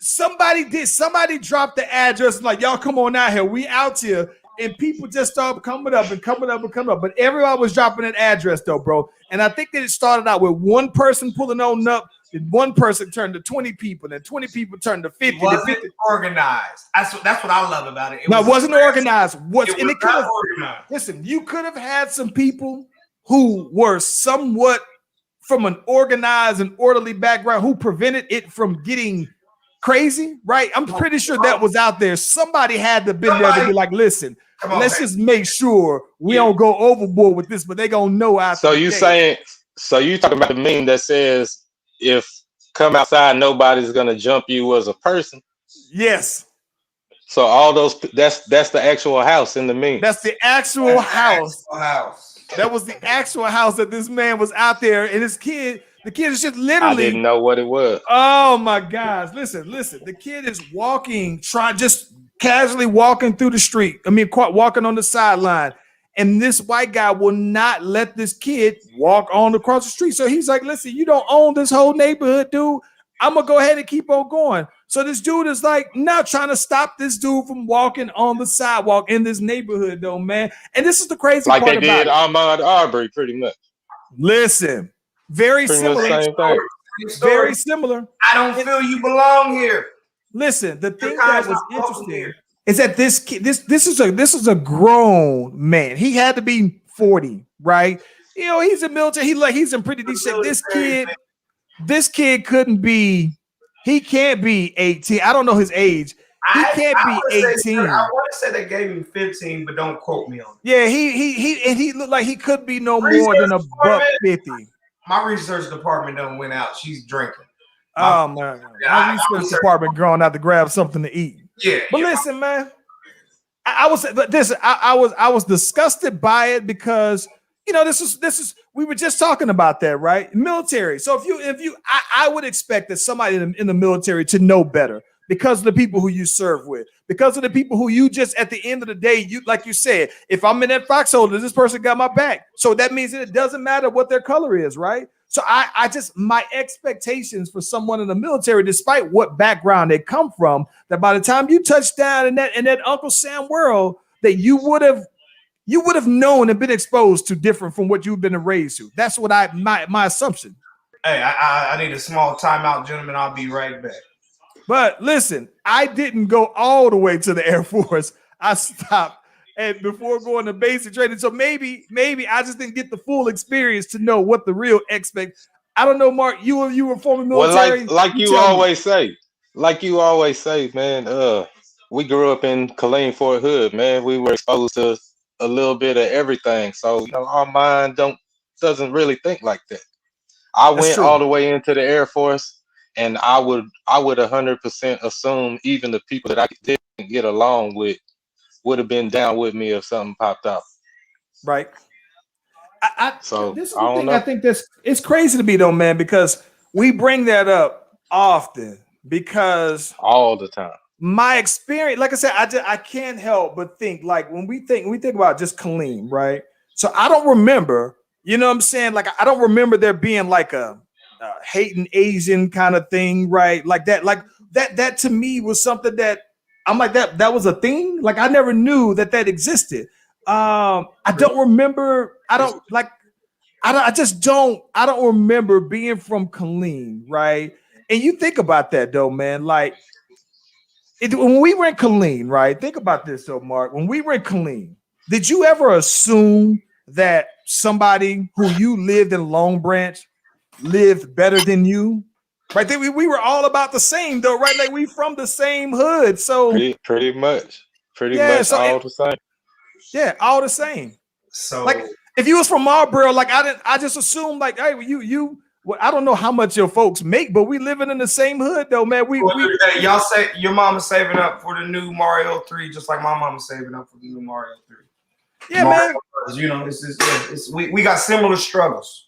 Somebody did. Somebody dropped the address. Like, y'all come on out here. We out here. and people just started coming up and coming up and coming up. But everybody was dropping an address though, bro. And I think that it started out with one person pulling on up, then one person turned to 20 people, then 20 people turned to 50. It wasn't organized. That's what I love about it. It wasn't organized. Organized. Listen, you could have had some people who were somewhat from an organized and orderly background who prevented it from getting crazy, right? I'm pretty sure that was out there. Somebody had to been there to be like, listen, let's just make sure we don't go overboard with this, but they gonna know out. So you talking about the meme that says if come outside, nobody's gonna jump you as a person? Yes. So all those that's the actual house in the meme. That's the actual house. That was the actual house that this man was out there, and his kid. The kid is just literally. I didn't know what it was. Oh my gosh! Listen. The kid is walking, just casually walking through the street. I mean, walking on the sideline, and this white guy will not let this kid walk on across the street. So he's like, "Listen, you don't own this whole neighborhood, dude. I'm gonna go ahead and keep on going." So this dude is like not trying to stop this dude from walking on the sidewalk in this neighborhood, though, man. And this is the crazy part about it. Like they did Ahmaud Arbery, pretty much. Listen. Very similar. Very similar. I don't feel you belong here. Listen, the thing that was interesting is that this kid, this is a grown man. He had to be 40, right? You know, he's in military. He's in pretty decent shape. This kid couldn't be. He can't be 18. I don't know his age. He can't be 18. I want to say they gave him 15, but don't quote me on it. Yeah, he looked like he could be no more than a $150. My research department done went out. She's drinking. Oh man, my research department going out to grab something to eat. Yeah, but listen, man, I was disgusted by it because you know this is we were just talking about that, right? Military. So I would expect that somebody in the military to know better because of the people who you serve with, because of the people who you just at the end of the day, you like you said, if I'm in that foxhole, this person got my back. So that means that it doesn't matter what their color is, right? So I just my expectations for someone in the military, despite what background they come from, that by the time you touch down in that Uncle Sam world, that you would have known and been exposed to different from what you've been raised to. That's what my assumption. Hey, I need a small timeout, gentlemen. I'll be right back. But listen, I didn't go all the way to the Air Force. I stopped and before going to basic training. So maybe I just didn't get the full experience to know what the real I don't know, Mark. You were former military. Well, like you always say, man. We grew up in Killeen, Fort Hood, man. We were exposed to a little bit of everything, so you know our mind doesn't really think like that. I went all the way into the Air Force. And I would 100% assume even the people that I didn't get along with would have been down with me if something popped up. Right. This is the thing. Know. I think it's crazy to me though, man, because we bring that up often because all the time. My experience, like I said, I can't help but think like when we think about just Killeen, right? So I don't remember, you know what I'm saying? Like I don't remember there being like a hating Asian kind of thing, right? Like that to me was something that I'm like that was a thing. Like I never knew that existed. I don't remember. I don't remember being from Killeen, right? And you think about that though, man. Like when we were in Killeen, right? Think about this though, Mark. When we were in Killeen, did you ever assume that somebody who you lived in Long Branch lived better than you? Right? We were all about the same though, right? Like we from the same hood. So pretty much all the same. Yeah, all the same. So like if you was from Marlboro, like I just assumed like, hey, you well, I don't know how much your folks make, but we living in the same hood though, man. Y'all say your mama's saving up for the new Mario 3, just like my mama's saving up for the new Mario 3. Yeah, Mario, man. You know, we got similar struggles.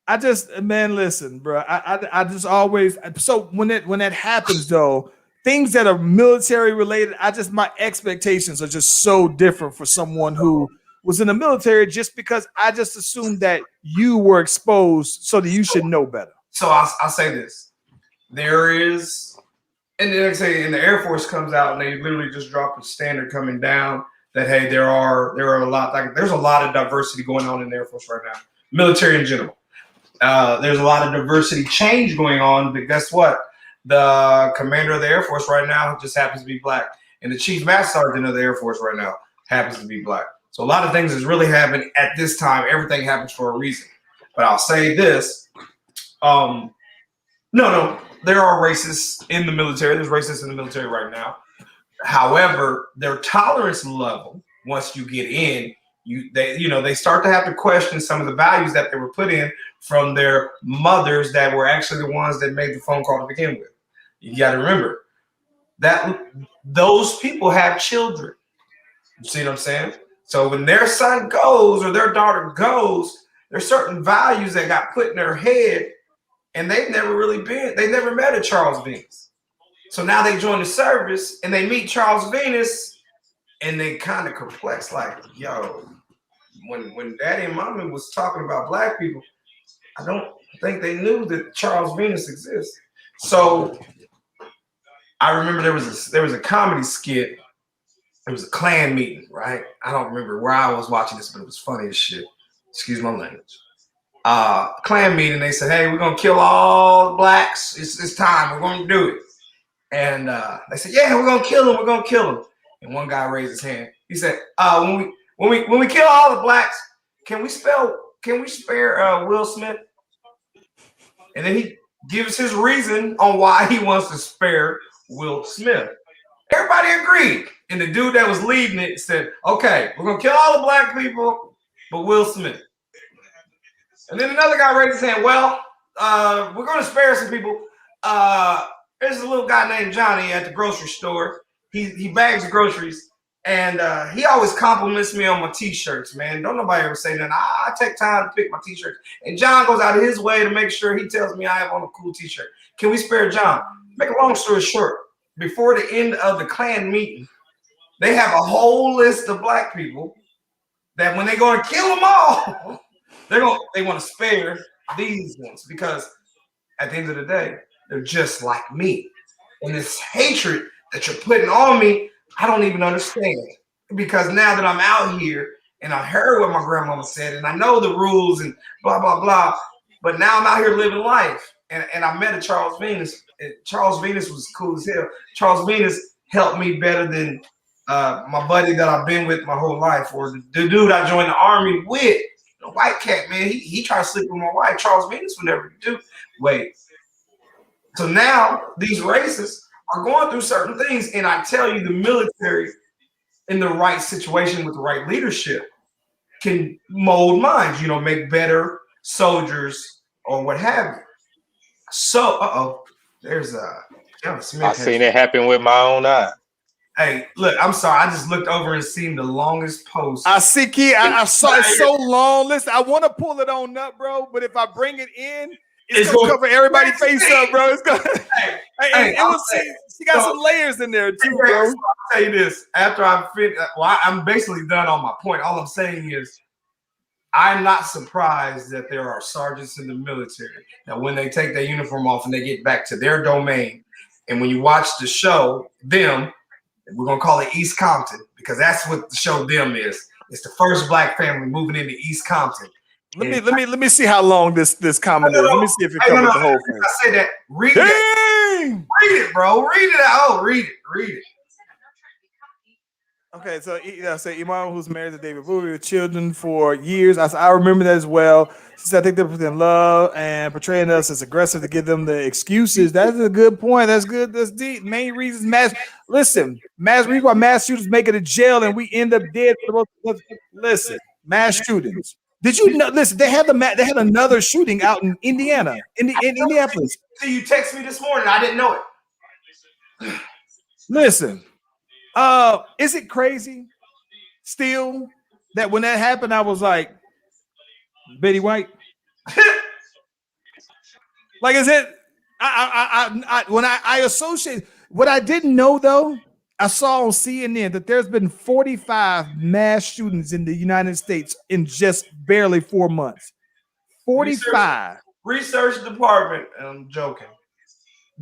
Listen, bro. I just always so when that happens though, things that are military related, my expectations are just so different for someone who was in the military, just because I just assumed that you were exposed so that you should know better. So I'll say this: there is, and then say, and the Air Force comes out and they literally just drop a standard coming down. that hey, there are a lot, like there's a lot of diversity going on in the Air Force right now, military in general. There's a lot of diversity change going on, but guess what? The commander of the Air Force right now just happens to be black, and the chief master sergeant of the Air Force right now happens to be black. So a lot of things is really happening at this time. Everything happens for a reason. But I'll say this: no, there are racists in the military. There's racists in the military right now. However, their tolerance level, once you get in, they start to have to question some of the values that they were put in from their mothers that were actually the ones that made the phone call to begin with. You got to remember that those people have children. You see what I'm saying? So when their son goes or their daughter goes, there's certain values that got put in their head, and they never met a Charles Venus. So now they join the service and they meet Charles Venus, and they kind of perplexed, like, yo, when Daddy and Mommy was talking about black people, I don't think they knew that Charles Venus exists. So I remember there was a comedy skit. It was a Klan meeting, right? I don't remember where I was watching this, but it was funny as shit. Excuse my language. Klan meeting. They said, "Hey, we're gonna kill all the blacks. It's time. We're gonna do it." And they said, "Yeah, we're gonna kill them. We're gonna kill them." And one guy raised his hand. He said, "When we kill all the blacks, can we spare Will Smith?" And then he gives his reason on why he wants to spare Will Smith. Everybody agreed. And the dude that was leading it said, "Okay, we're gonna kill all the black people, but Will Smith." And then another guy raised his hand. "Well, we're gonna spare some people. There's a little guy named Johnny at the grocery store. He bags groceries, and he always compliments me on my t-shirts, man. Don't nobody ever say nothing. I take time to pick my t-shirts. And John goes out of his way to make sure he tells me I have on a cool t-shirt. Can we spare John?" Make a long story short, before the end of the Klan meeting, they have a whole list of black people that when they're going to kill them all, they want to spare these ones, because at the end of the day, they're just like me. And this hatred that you're putting on me, I don't even understand. Because now that I'm out here and I heard what my grandmama said and I know the rules and blah, blah, blah, but now I'm out here living life. And I met a Charles Venus. Charles Venus was cool as hell. Charles Venus helped me better than my buddy that I've been with my whole life, or the dude I joined the army with, the white cat, man. He tried to sleep with my wife. Charles Venus would never do. Wait. So now these racists are going through certain things, and I tell you, the military in the right situation with the right leadership can mold minds, make better soldiers or what have you. So, there's John Smith. I seen it happen with my own eye. Hey, look, I'm sorry. I just looked over and seen the longest post. I see, Key. I saw it so long. Listen, I want to pull it on up, bro, but if I bring it in, it's gonna cover everybody's face up, bro. It's gonna. She got some layers in there too, bro. I'll tell you this. After I fit, I'm basically done on my point. All I'm saying is, I'm not surprised that there are sergeants in the military that when they take their uniform off and they get back to their domain, and when you watch the show, them, we're gonna call it East Compton, because that's what the show Them is. It's the first black family moving into East Compton. Let me see how long this comment is. Let me see if it covers the whole thing. I say that. Read it, bro. Read it out. Read it. Okay, so Imam, who's married to David Bowie, with children for years. I remember that as well. She said, "I think they're in love and portraying us as aggressive to give them the excuses." That's a good point. That's good. That's deep. Main reasons mass shooters make it to jail and we end up dead. Listen, mass shootings. Did you know? Listen, they had another shooting out in Indiana, in Indianapolis. So you text me this morning. I didn't know it. Listen. Is it crazy still that when that happened, I was like, Betty White? Like, is it? When I associate what I didn't know though, I saw on CNN that there's been 45 mass shootings in the United States in just barely 4 months. 45. Research department. I'm joking.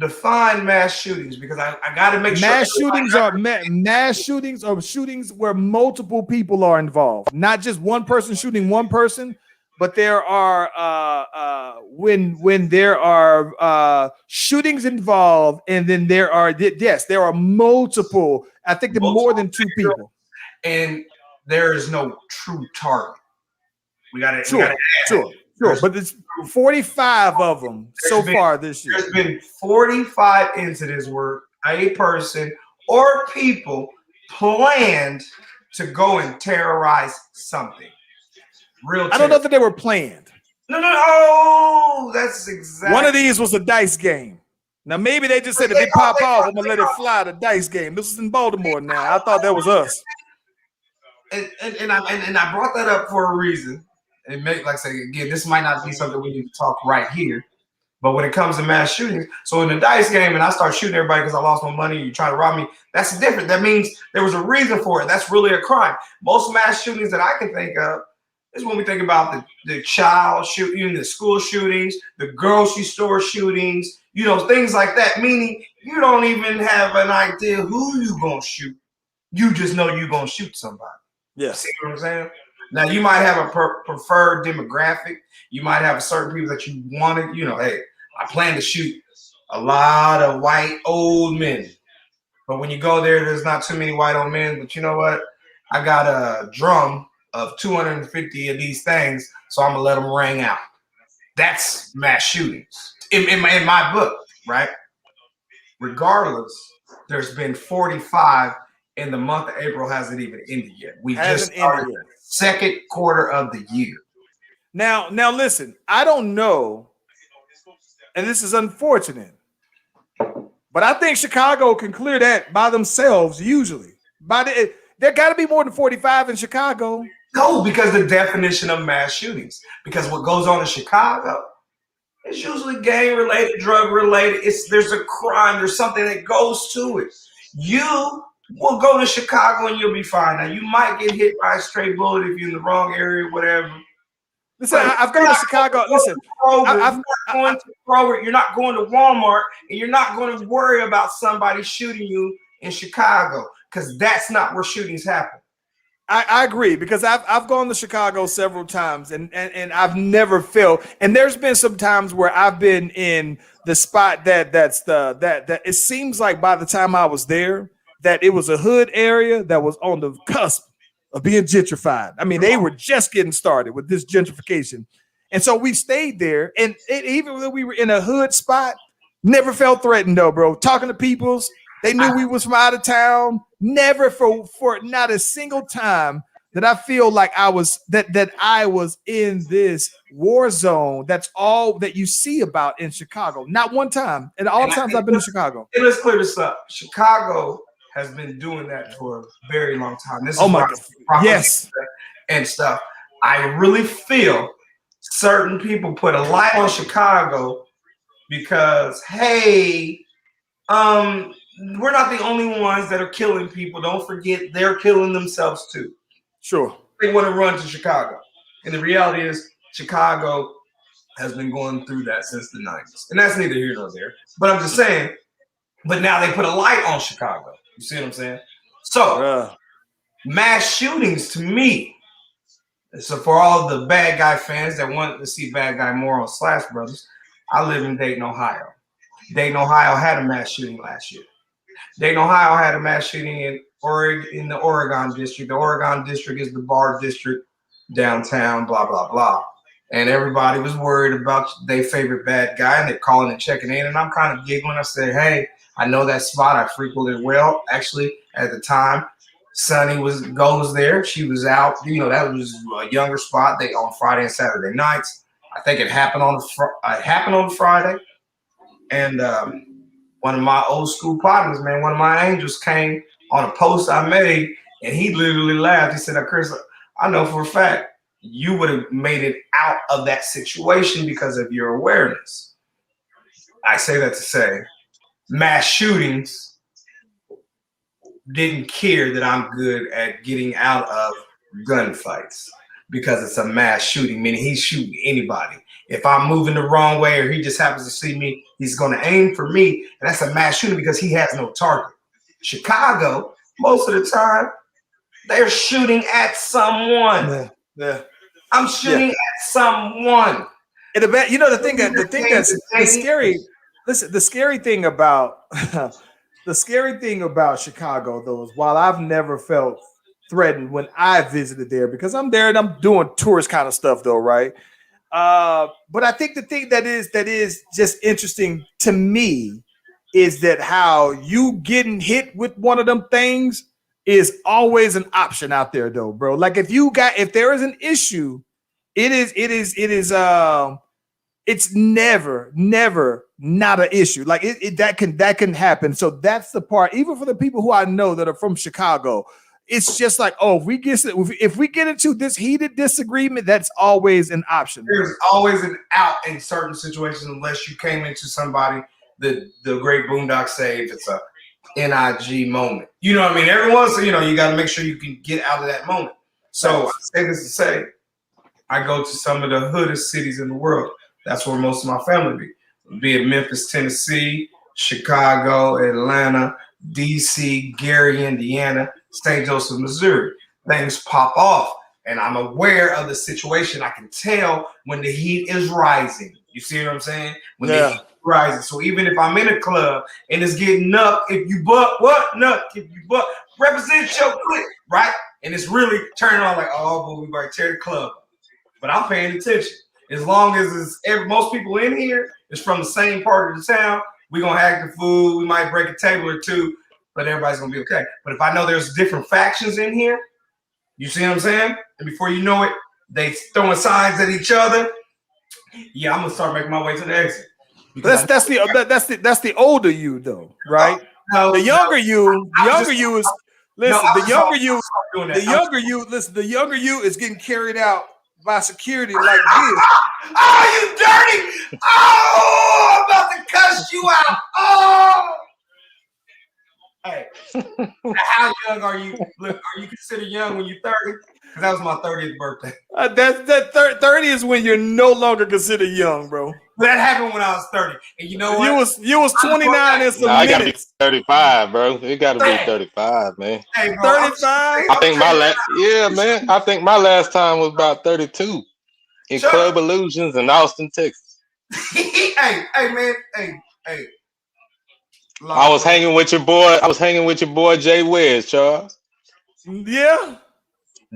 define mass shootings because I got to make sure. Mass shootings are shootings where multiple people are involved, not just one person shooting one person, but there are when there are shootings involved, and then there are multiple. I think there are more than two people, and there is no true target. We got to sure. But it's 45 of them so far this year. There's been 45 incidents where a person or people planned to go and terrorize something. I don't know that they were planned. No. Oh, that's exactly. One of these was a dice game. Now maybe they just said if they pop off, I'm gonna let it fly. The dice game. This is in Baltimore now. I thought that was us. And I brought that up for a reason. And like I say again, this might not be something we need to talk right here. But when it comes to mass shootings, so in the dice game, and I start shooting everybody because I lost my money, you try to rob me, that's different. That means there was a reason for it. That's really a crime. Most mass shootings that I can think of is when we think about the child shooting, the school shootings, the grocery store shootings, things like that. Meaning you don't even have an idea who you gonna shoot. You just know you're gonna shoot somebody. Yeah. See what I'm saying? Now you might have a preferred demographic. You might have certain people that you wanted. Hey, I plan to shoot a lot of white old men. But when you go there, there's not too many white old men. But you know what? I got a drum of 250 of these things, so I'm gonna let them ring out. That's mass shootings in my book, right? Regardless, there's been 45. And the month of April hasn't even ended yet. We just started the second quarter of the year. Now listen, I don't know, and this is unfortunate, but I think Chicago can clear that by themselves usually. There got to be more than 45 in Chicago. No, because the definition of mass shootings. Because what goes on in Chicago is usually gang-related, drug-related. There's a crime. There's something that goes to it. We'll go to Chicago and you'll be fine. Now, you might get hit by a stray bullet if you're in the wrong area, whatever. Listen, I've gone to Chicago. Listen, you're not going to Kroger, you're not going to Walmart, and you're not going to worry about somebody shooting you in Chicago because that's not where shootings happen. I agree because I've gone to Chicago several times and I've never felt. And there's been some times where I've been in the spot that it seems like by the time I was there, that it was a hood area that was on the cusp of being gentrified. I mean, they were just getting started with this gentrification. And so we stayed there. And even when we were in a hood spot, never felt threatened though, bro. Talking to peoples, they knew we was from out of town. Never for not a single time that I feel like I was in this war zone. That's all that you see about in Chicago. Not one time. And all the times I've been in Chicago. And let's clear this up. Chicago has been doing that for a very long time. This is my God. Yes. And stuff. I really feel certain people put a light on Chicago because, hey, we're not the only ones that are killing people. Don't forget they're killing themselves too. Sure. They want to run to Chicago. And the reality is Chicago has been going through that since the 90s. And that's neither here nor there. But I'm just saying, but now they put a light on Chicago. You see what I'm saying? So mass shootings to me. So for all the bad guy fans that want to see bad guy more on Slash Brothers, I live in Dayton, Ohio. Dayton, Ohio had a mass shooting last year. Dayton, Ohio had a mass shooting in the Oregon district. The Oregon district is the bar district downtown, blah, blah, blah. And everybody was worried about their favorite bad guy, and they're calling and checking in. And I'm kind of giggling. I said, hey, I know that spot. I frequented well. Actually, at the time, Sonny goes there. She was out. That was a younger spot. They on Friday and Saturday nights. I think it happened on Friday. And one of my old school partners, man, one of my angels came on a post I made, and he literally laughed. He said, Chris, I know for a fact you would have made it out of that situation because of your awareness. I say that to say mass shootings didn't care that I'm good at getting out of gunfights because it's a mass shooting, meaning he's shooting anybody. If I'm moving the wrong way or he just happens to see me, he's going to aim for me. And that's a mass shooting because he has no target. Chicago, most of the time, they're shooting at someone. Yeah. I'm shooting at someone. And the thing that's the scary. Listen, the scary thing about Chicago, though, is while I've never felt threatened when I visited there because I'm there and I'm doing tourist kind of stuff, though, right? But I think the thing that is just interesting to me is that how you getting hit with one of them things is always an option out there, though, bro. Like if there is an issue, it's never not an issue. Like that can happen. So that's the part. Even for the people who I know that are from Chicago, it's just like, oh, if we get into this heated disagreement, that's always an option. There's always an out in certain situations, unless you came into somebody the great Boondock saved. It's a NIG moment. You know what I mean? Every once, you got to make sure you can get out of that moment. So I say this to say, I go to some of the hoodest cities in the world. That's where most of my family be it Memphis, Tennessee, Chicago, Atlanta, DC, Gary, Indiana, St. Joseph, Missouri. Things pop off, and I'm aware of the situation. I can tell when the heat is rising. You see what I'm saying? When the heat is rising. So even if I'm in a club and it's getting up, if you buck, what? Nut, if you buck, represent your clique, right? And it's really turning on like, oh, boy, we might tear the club. But I'm paying attention. As long as most people in here is from the same part of the town, we're going to hack the food. We might break a table or two, but everybody's going to be okay. But if I know there's different factions in here, you see what I'm saying? And before you know it, they throwing signs at each other. Yeah, I'm going to start making my way to the exit. That's the older you, though, right? No, the younger you is listen. The younger you is getting carried out by security like this. Oh, you dirty! Oh, I'm about to cuss you out. Oh, hey, how young are you? Look, are you considered young when you're 30? Because that was my 30th birthday. 30 is when you're no longer considered young, bro. That happened when I was 30, and you know what? You was 29 in some minutes. It got to be 35, bro. It got to be 35, man. Hey, bro, 35. I think my last time was about 32 in Club Illusions in Austin, Texas. hey, man, hey. I was hanging with your boy Jay Wedge, Charles. Yeah.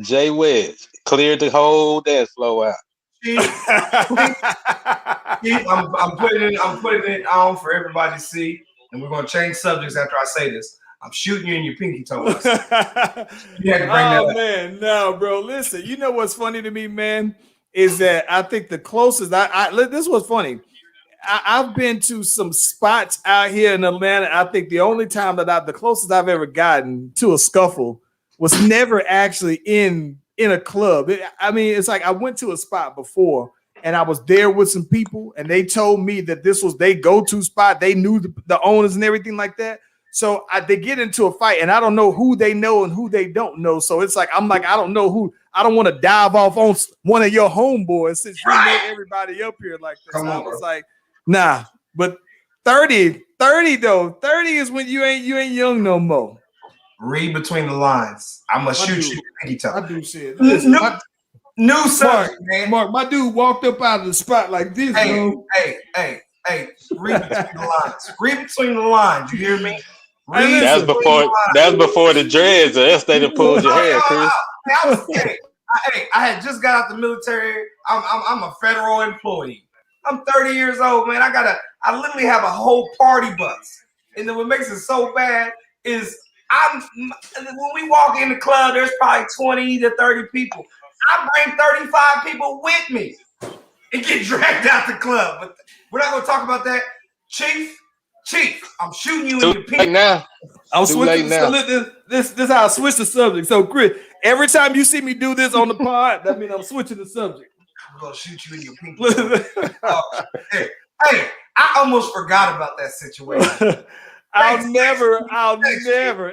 Jay Wedge cleared the whole dance floor out. I'm putting it on for everybody to see, and we're gonna change subjects after I say this. I'm shooting you in your pinky toe. You had to bring that up. Man, no, bro. Listen, you know what's funny to me, man, is that I think the closest this was funny. I've been to some spots out here in Atlanta. I think the only time the closest I've ever gotten to a scuffle was never actually in a club. It's like I went to a spot before and I was there with some people and they told me that this was their go-to spot. They knew the owners and everything like that. So they get into a fight and I don't know who they know and who they don't know. So it's like, I don't know who. I don't want to dive off on one of your homeboys since you know everybody up here like this. I was like, nah, but 30 though. 30 is when you ain't young no more. Read between the lines. I'm gonna shoot you. I do see it. Listen, new subject, man. Mark, my dude walked up out of the spot like this. Hey. Read between the lines. Read between the lines. You hear me? That's before the dreads. Or else they done pulled your hair, Chris. I had just got out the military. I'm a federal employee. I'm 30 years old, man. I literally have a whole party bus. And then what makes it so bad is when we walk in the club, there's probably 20 to 30 people. I bring 35 people with me and get dragged out the club. But we're not gonna talk about that. Chief, I'm shooting you in your pinky. Now. I'm switching. So this is how I switch the subject. So Chris, every time you see me do this on the pod, that means I'm switching the subject. I'm gonna shoot you in your pinky. Hey, I almost forgot about that situation. I'll never,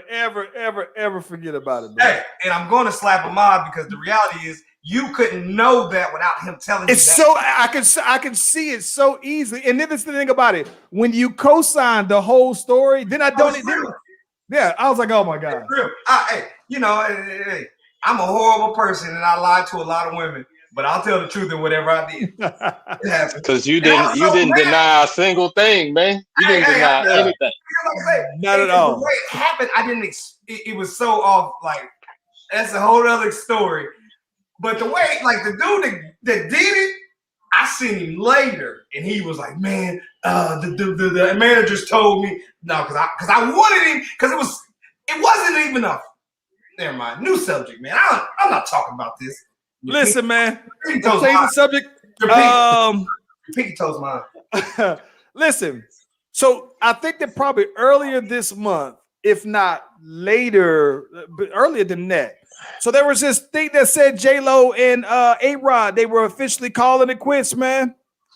ever forget about it, man. Hey, and I'm going to slap a mob because the reality is you couldn't know that without him telling you It's that. so I can see it so easily. And then that's the thing about it. When you co-sign the whole story, then I don't. Yeah, I was like, oh my God. Hey, hey, I'm a horrible person and I lied to a lot of women, but I'll tell the truth in whatever I did. It happened. Because you didn't deny a single thing, man. You didn't deny anything. Not at all. The way it happened, I didn't. It was so off. Like that's a whole other story. But the way, like the dude that did it, I seen him later, and he was like, "Man, the manager told me no, because I wanted him because it wasn't even a. Never mind, new subject, man. I'm not talking about this. Listen, man. Change the subject. Pinky toes mine. Listen. So I think that probably earlier this month, if not later, but earlier than that. So there was this thing that said J-Lo and A-Rod, they were officially calling it quits, man.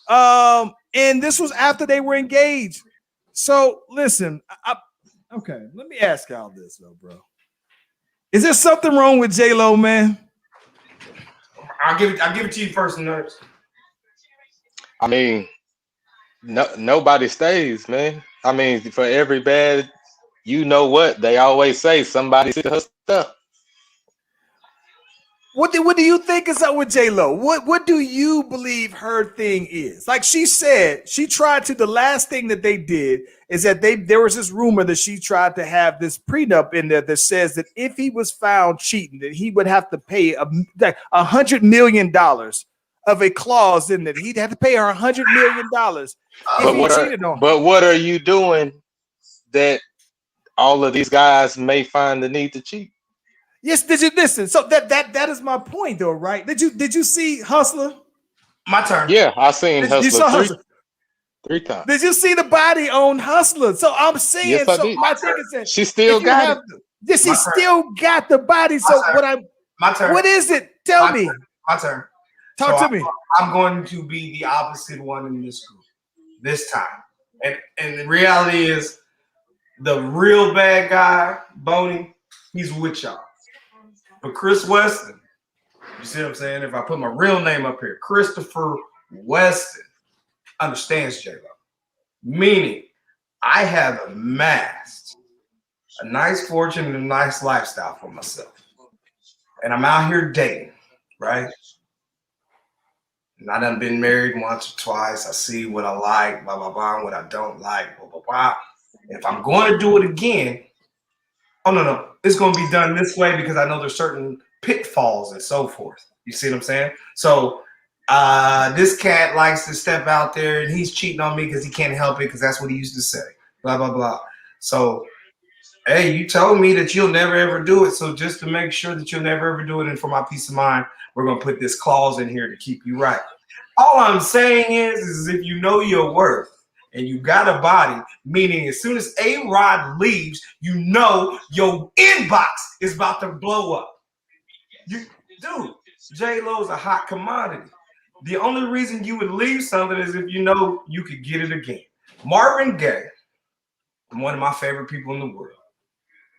And this was after they were engaged. So listen, okay, let me ask y'all this though, bro. Is there something wrong with J-Lo, man? I'll give it to you first, Nerves. I mean, nobody stays, man. I mean, for every bad, you know what they always say, somebody see her stuff. What do you think is up with J-Lo? What do you believe her thing is? Like she said, she tried to. The last thing that they did is that there was this rumor that she tried to have this prenup in there that says that if he was found cheating, that he would have to pay $100 million of a clause in that he'd have to pay her $100 million if he cheated on her. But what are you doing that all of these guys may find the need to cheat? Yes, did you listen? So that is my point, though, right? Did you see Hustler? My turn. Yeah, I seen Hustler three times. Did you see the body on Hustler? So I'm saying, yes, I did. my thing is that she still got it. Yes, she still got the body. So my turn. What is it? Tell me. My turn. Talk to me. I'm going to be the opposite one in this group this time, and the reality is, the real bad guy, Boney, he's with y'all. But Chris Weston, you see what I'm saying? If I put my real name up here, Christopher Weston understands J-Lo. Meaning, I have amassed a nice fortune and a nice lifestyle for myself. And I'm out here dating, right? And I done been married once or twice. I see what I like, blah, blah, blah, and what I don't like, blah, blah, blah. And if I'm going to do it again, oh, no. It's going to be done this way because I know there's certain pitfalls and so forth. You see what I'm saying? So this cat likes to step out there and he's cheating on me because he can't help it because that's what he used to say. Blah, blah, blah. So, hey, you told me that you'll never, ever do it. So just to make sure that you'll never, ever do it and for my peace of mind, we're going to put this clause in here to keep you right. All I'm saying is if you know your worth, and you got a body, meaning as soon as A-Rod leaves, you know your inbox is about to blow up. Dude, J-Lo's a hot commodity. The only reason you would leave something is if you know you could get it again. Marvin Gaye, one of my favorite people in the world,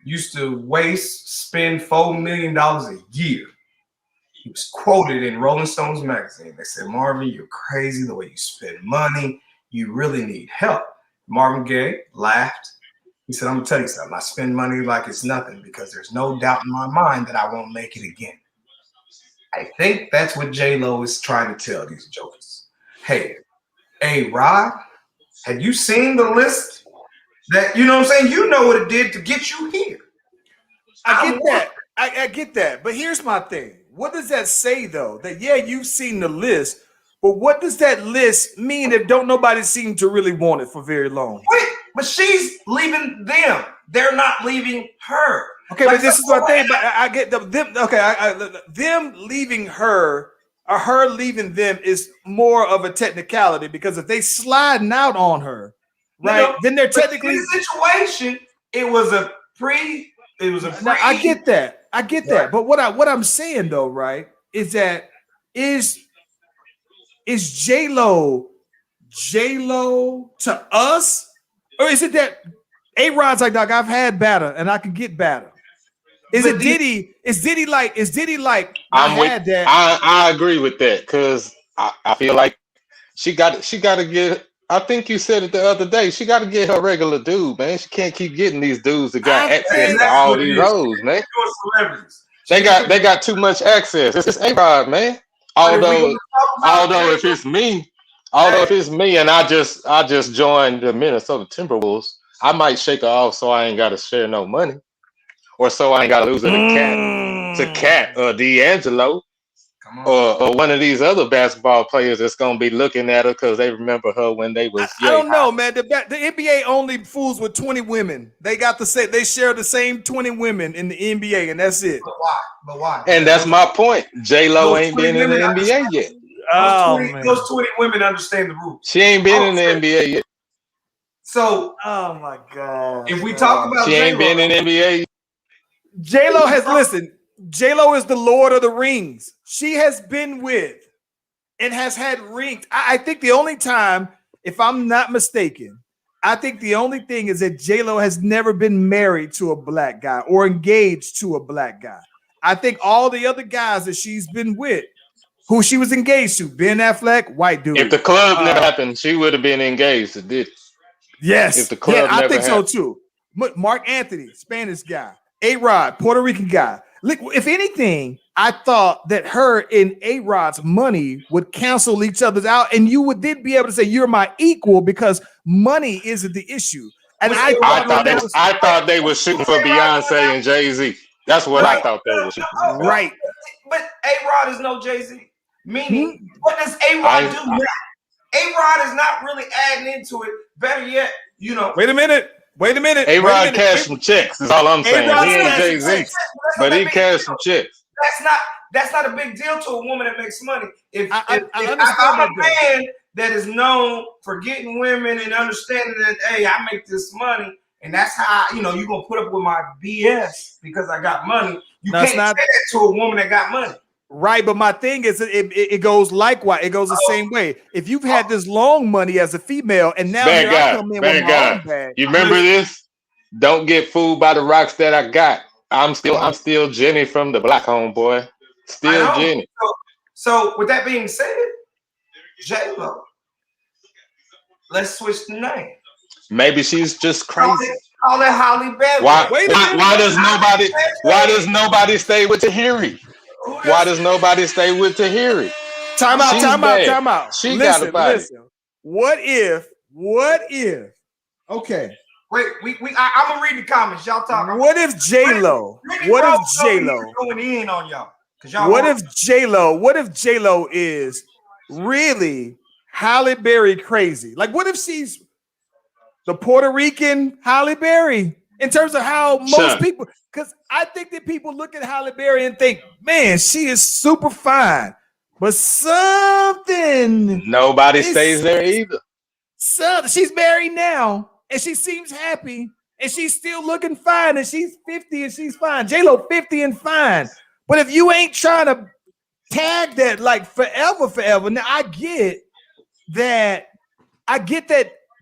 used to spend $4 million a year. He was quoted in Rolling Stones magazine. They said, Marvin, you're crazy the way you spend money. You really need help. Marvin Gaye laughed. He said, I'm going to tell you something. I spend money like it's nothing because there's no doubt in my mind that I won't make it again. I think that's what J-Lo is trying to tell these jokers. Hey, Rod, have you seen the list? That, you know what I'm saying? You know what it did to get you here. I get that. I get that. But here's my thing. What does that say, though? That, yeah, you've seen the list. But what does that list mean if don't nobody seem to really want it for very long? Wait, but she's leaving them. They're not leaving her. Okay, like, but this is what I think. But I get them. Okay, them leaving her or her leaving them is more of a technicality because if they sliding out on her, right, then they're technically in this situation. It was a pre. I get that. I get that. But what I'm saying though, right, is that is J-Lo to us? Or is it that A-Rod's like, Doc, I've had better and I can get better? Is it Diddy? Is Diddy like? I I'm with. had that. I agree with that because I feel like she got to get. I think you said it the other day. She got to get her regular dude, man. She can't keep getting these dudes that got I access think to That's all what it these is. hoes, man. Doing celebrities. They got too much access. It's A-Rod, man. But if we gonna Although talk about although if it's me, although if it's me and I just joined the Minnesota Timberwolves, I might shake her off so I ain't got to share no money, or so I ain't got to lose her to Cat or D'Angelo. come on. Or one of these other basketball players that's gonna be looking at her because they remember her when they was I yay don't high. know, man. The NBA only fools with 20 women. They share the same 20 women in the NBA, and that's it. But why? But why? And that's my point. J-Lo Those ain't 20 been in the women NBA yet. Those 20 women understand the rules. She ain't been in the NBA yet. So Oh my God. if we talk about She ain't been in the NBA. J-Lo J-Lo is the Lord of the Rings. She has been with and has had rings. I think the only time, if I'm not mistaken, I think the only thing is that J-Lo has never been married to a black guy or engaged to a black guy. I think all the other guys that she's been with, who she was engaged to, Ben Affleck, white dude. If the club never happened, she would have been engaged. It did. Yes. If the club I never think happened. so too. Mark Anthony, Spanish guy. A-Rod, Puerto Rican guy. Look, if anything, I thought that her and A-Rod's money would cancel each other's out, and you would then be able to say you're my equal because money isn't the issue. And I thought they were shooting for Beyonce and Jay-Z. That's what I thought they were shooting for. Right. But A-Rod is no Jay-Z. Meaning, what does A-Rod do now? A-Rod is not really adding into it. Better yet, you know. Wait a minute. A-Rod cashed some checks. Is all I'm saying. He ain't Jay-Z, but he cashed some checks. That's not a big deal to a woman that makes money. If I'm a man that is known for getting women and understanding that, hey, I make this money, and that's how you're gonna put up with my BS because I got money. You can't say that to a woman that got money. Right, but my thing is it goes likewise. It goes the same way. If you've had this long money as a female, and now I come in with my own bag. You remember this? Don't get fooled by the rocks that I got. I'm still Jenny from the Black Homeboy. Still Jenny. So with that being said, J-Lo, let's switch the name. Maybe she's just crazy. Call it Holly Berry. Why does nobody stay with Tahiri? Why does nobody stay with Tahiri? Time out. She got a body. Listen. What if? Okay. Wait, I'm gonna read the comments. Y'all talk. What if J-Lo? Going in on y'all? What if J-Lo is really Halle Berry crazy? Like, what if she's the Puerto Rican Halle Berry in terms of how most people? Because I think that people look at Halle Berry and think, man, she is super fine, but something. Nobody stays there either. She's married now, and she seems happy, and she's still looking fine, and she's 50 and she's fine. J-Lo 50 and fine. But if you ain't trying to tag that like forever. Now I get that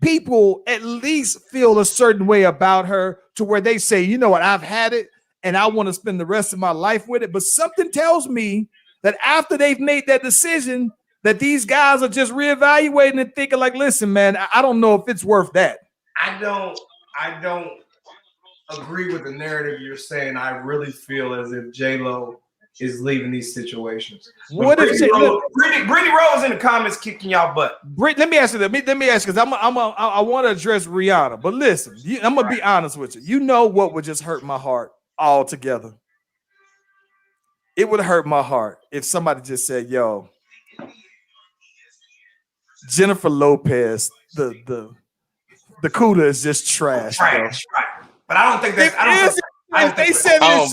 people at least feel a certain way about her to where they say, you know what, I've had it and I want to spend the rest of my life with it. But something tells me that after they've made that decision, that these guys are just reevaluating and thinking like, listen, man, I don't know if it's worth that. I don't agree with the narrative you're saying. I really feel as if J-Lo is leaving these situations. What if Brittany Rose in the comments kicking y'all butt? Let me ask you that. Let me ask you because I want to address Rihanna. But listen, I'm gonna be honest with you. You know what would just hurt my heart altogether? It would hurt my heart if somebody just said, "Yo, Jennifer Lopez, the CUDA is just trash." Trash, right? But I don't think that's. If they said that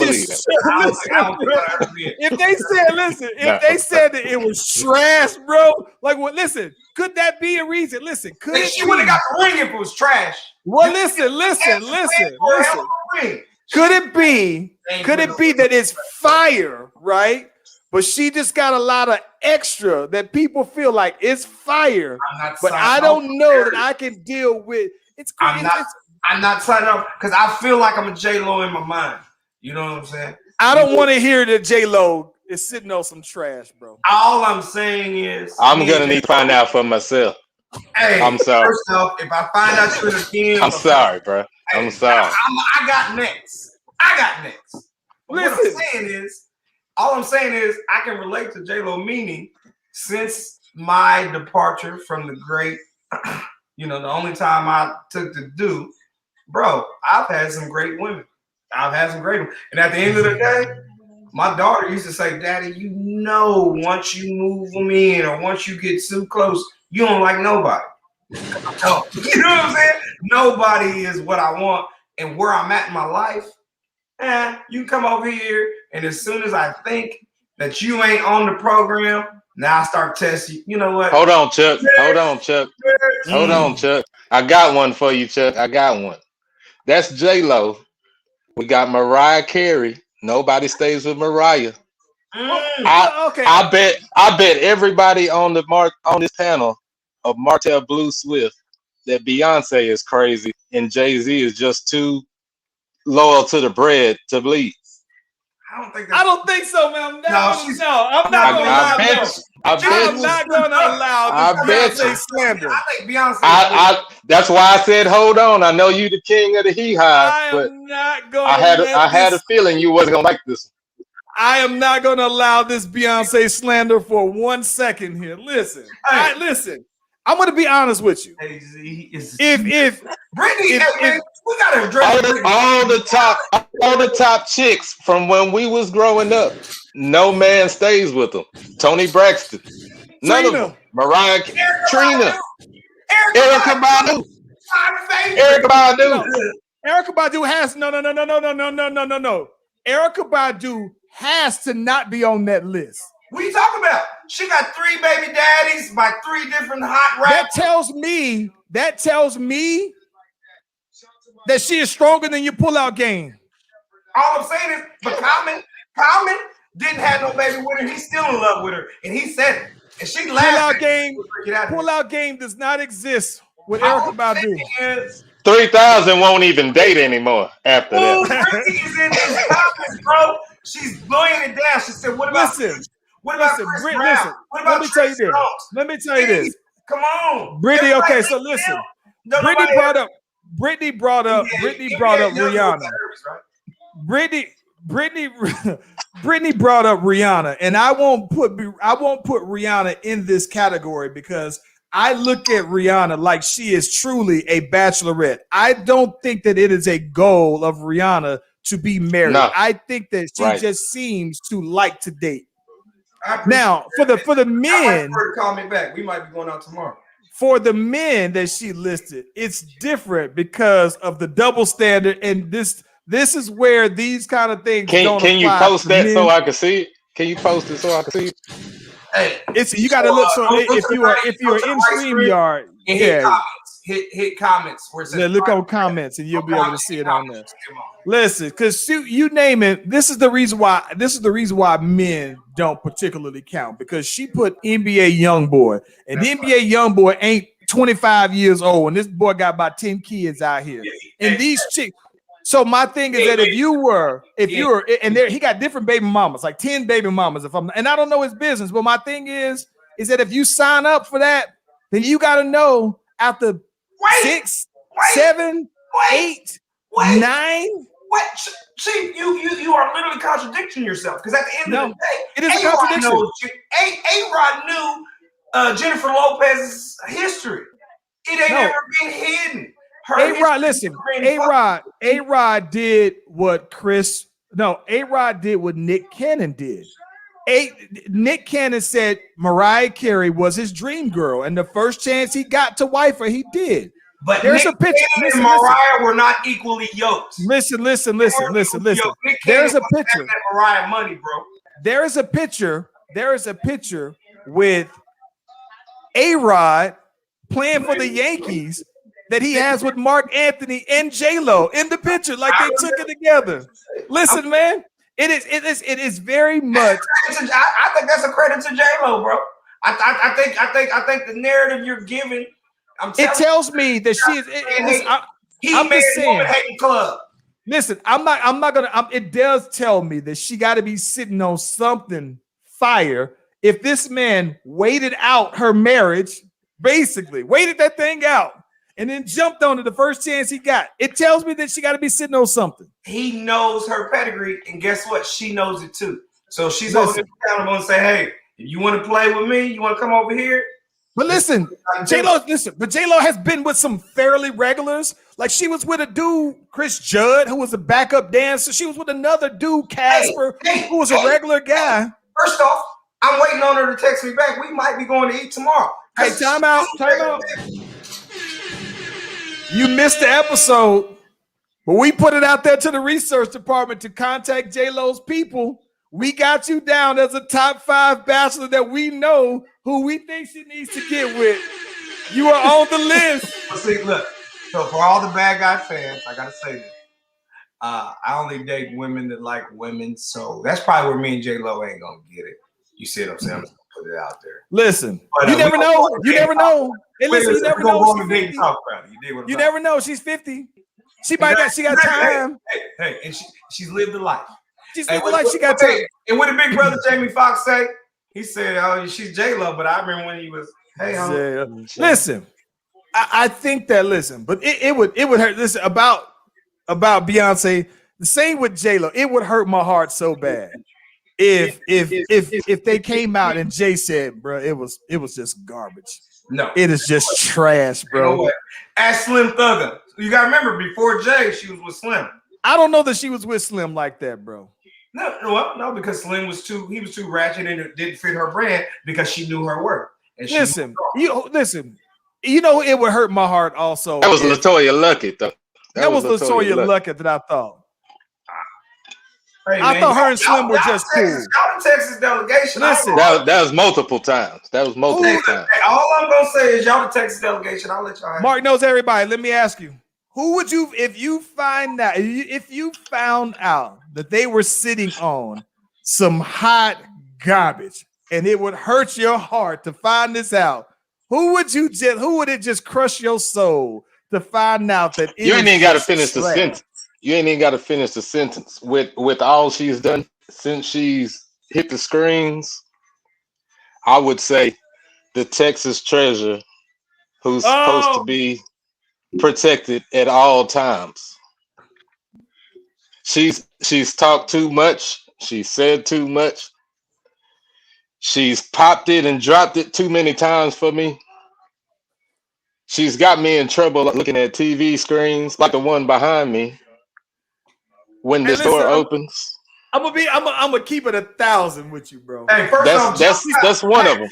it was trash, bro, like, well, listen, could that be a reason? Listen, she would have got the ring if it was trash. Well, listen. Could it be that it's fire, right? But she just got a lot of extra that people feel like it's fire, but I don't know that I can deal with. It's crazy. I'm not signing up because I feel like I'm a J-Lo in my mind. You know what I'm saying? I don't want to hear that J-Lo is sitting on some trash, bro. All I'm saying is, I'm gonna need to find out for myself. hey, I'm sorry. first off, if I find out you're in a team, I'm sorry, bro. hey, I'm sorry. I got next. I got next. But what I'm saying is, I can relate to J-Lo, meaning since my departure from the great, the only time I took to do, bro, I've had some great women. And at the end of the day, my daughter used to say, Daddy, once you move them in or once you get too close, you don't like nobody. No. You know what I'm saying? Nobody is what I want. And where I'm at in my life, you can come over here, and as soon as I think that you ain't on the program, now I start testing. You know what? Hold on, Chuck. I got one for you, Chuck. I got one. That's J-Lo. We got Mariah Carey. Nobody stays with Mariah. I bet everybody on this panel of Martell Blue Swift that Beyonce is crazy and Jay-Z is just too loyal to the bread to bleed. I don't think so, man. I'm not going to allow Beyonce slander. I think Beyonce. That's why I said, hold on. I know you the king of the hee-haw, but I had a feeling you wasn't going to like this. I am not going to allow this Beyonce slander for 1 second here. Listen. Listen. I'm going to be honest with you. If Brittany, we gotta address all the top chicks from when we was growing up. No man stays with them. Tony Braxton, none of them. Mariah, Trina, Erykah Badu. Erykah Badu has no. Erykah Badu has to not be on that list. What are you talking about? She got 3 baby daddies by 3 different hot rappers. That tells me that she is stronger than your pullout game. All I'm saying is, but Common didn't have no baby with her. He's still in love with her, and he said it. And she laughed. Pullout game does not exist with Erykah Badu. 3,000 won't even date anymore after that. Brittany is in these comments, bro. She's blowing it down. She said, "What about Chris Brown? What about Let me tell you this. Come on, Brittany. Okay, so listen. Brittany brought up Rihanna. Brittany brought up Rihanna, and I won't put Rihanna in this category because I look at Rihanna like she is truly a bachelorette. I don't think that it is a goal of Rihanna to be married. No. I think that she just seems to like to date. Now, for the men, call me back. We might be going out tomorrow. For the men that she listed, it's different because of the double standard, and this is where these kind of things don't apply. Can you post that so I can see it? Can you post it so I can see it? Hey, you got to look. So if you're in StreamYard, hit comments. Look on comments, and you'll be able to see it on there. Listen, because you name it. This is the reason why men don't particularly count, because she put NBA YoungBoy, and the NBA YoungBoy ain't 25 years old, and this boy got about 10 kids out here, and these chicks. So my thing is that if you were, and he got different baby mamas, like 10 baby mamas. And I don't know his business, but my thing is that if you sign up for that, then you got to know after 6, 7, 8, 9. What? See, you are literally contradicting yourself, because at the end of the day, it is a contradiction. A-Rod knew Jennifer Lopez's history. It ain't ever been hidden. A-Rod, listen, A-Rod did what A-Rod did what Nick Cannon did. Nick Cannon said Mariah Carey was his dream girl, and the first chance he got to wife her, he did. But there's a picture. Nick and Mariah were not equally yoked. Listen. There's a picture. Mariah money, bro. There is a picture with A-Rod playing for the Yankees that he has with Mark Anthony and J-Lo in the picture, like they took it together. Listen, man, it is very much. I think that's a credit to J-Lo, bro. I think the narrative you're giving, it tells me that she is. He made a woman hating club. Listen, I'm not gonna. It does tell me that she got to be sitting on something fire. If this man waited out her marriage, basically waited that thing out, and then jumped on it the first chance he got, it tells me that she got to be sitting on something. He knows her pedigree, and guess what? She knows it too. So she's accountable and say, "Hey, if you want to play with me, you want to come over here." But listen, J-Lo has been with some fairly regulars. Like she was with a dude, Chris Judd, who was a backup dancer. She was with another dude, Casper, who was a regular guy. First off, I'm waiting on her to text me back. We might be going to eat tomorrow. Hey, time out. You missed the episode, but we put it out there to the research department to contact J-Lo's people. We got you down as a top 5 bachelor that we know who we think she needs to get with. You are on the list. Well, see, look. So for all the bad guy fans, I gotta say this. I only date women that like women, so that's probably where me and J-Lo ain't gonna get it. You see what I'm saying? I'm just gonna put it out there. Listen, you never know. You never know. And listen, you never know. You never know. She's 50. She might got. She got time. Hey, and she's lived a life. She's lived a life. She got time. And what did Big Brother Jamie Foxx say? He said, "Oh, she's J-Lo," but I remember when he was, "Hey, listen." I think that but it would hurt. Listen about Beyonce. The same with J-Lo. It would hurt my heart so bad if they came out and Jay said, "Bro, it was just garbage." No, it is just trash, bro. You know what? Ask Slim Thugger. You gotta remember, before Jay, she was with Slim. I don't know that she was with Slim like that, bro. No, because Slim was too ratchet and it didn't fit her brand because she knew her worth. And listen. You know, it would hurt my heart also. That was LaToya Luckett, though. That was LaToya Luckett that I thought. Hey, I thought her and Slim were just cool. Y'all the Texas delegation. Listen, that was multiple times. That was multiple times. Hey, all I'm gonna say is y'all the Texas delegation. I'll let y'all. Mark knows everybody. Let me ask you, who would you, if you found out that they were sitting on some hot garbage and it would hurt your heart to find this out? Who would it just crush your soul to find out that you ain't even got to finish the sentence? You ain't even got to finish the sentence with all she's done since she's hit the screens. I would say the Texas treasure, who's supposed to be protected at all times. She's talked too much. She said too much. She's popped it and dropped it too many times for me. She's got me in trouble looking at TV screens like the one behind me when this door opens. I'm gonna keep it 1,000 with you, bro. Hey, that's one of them.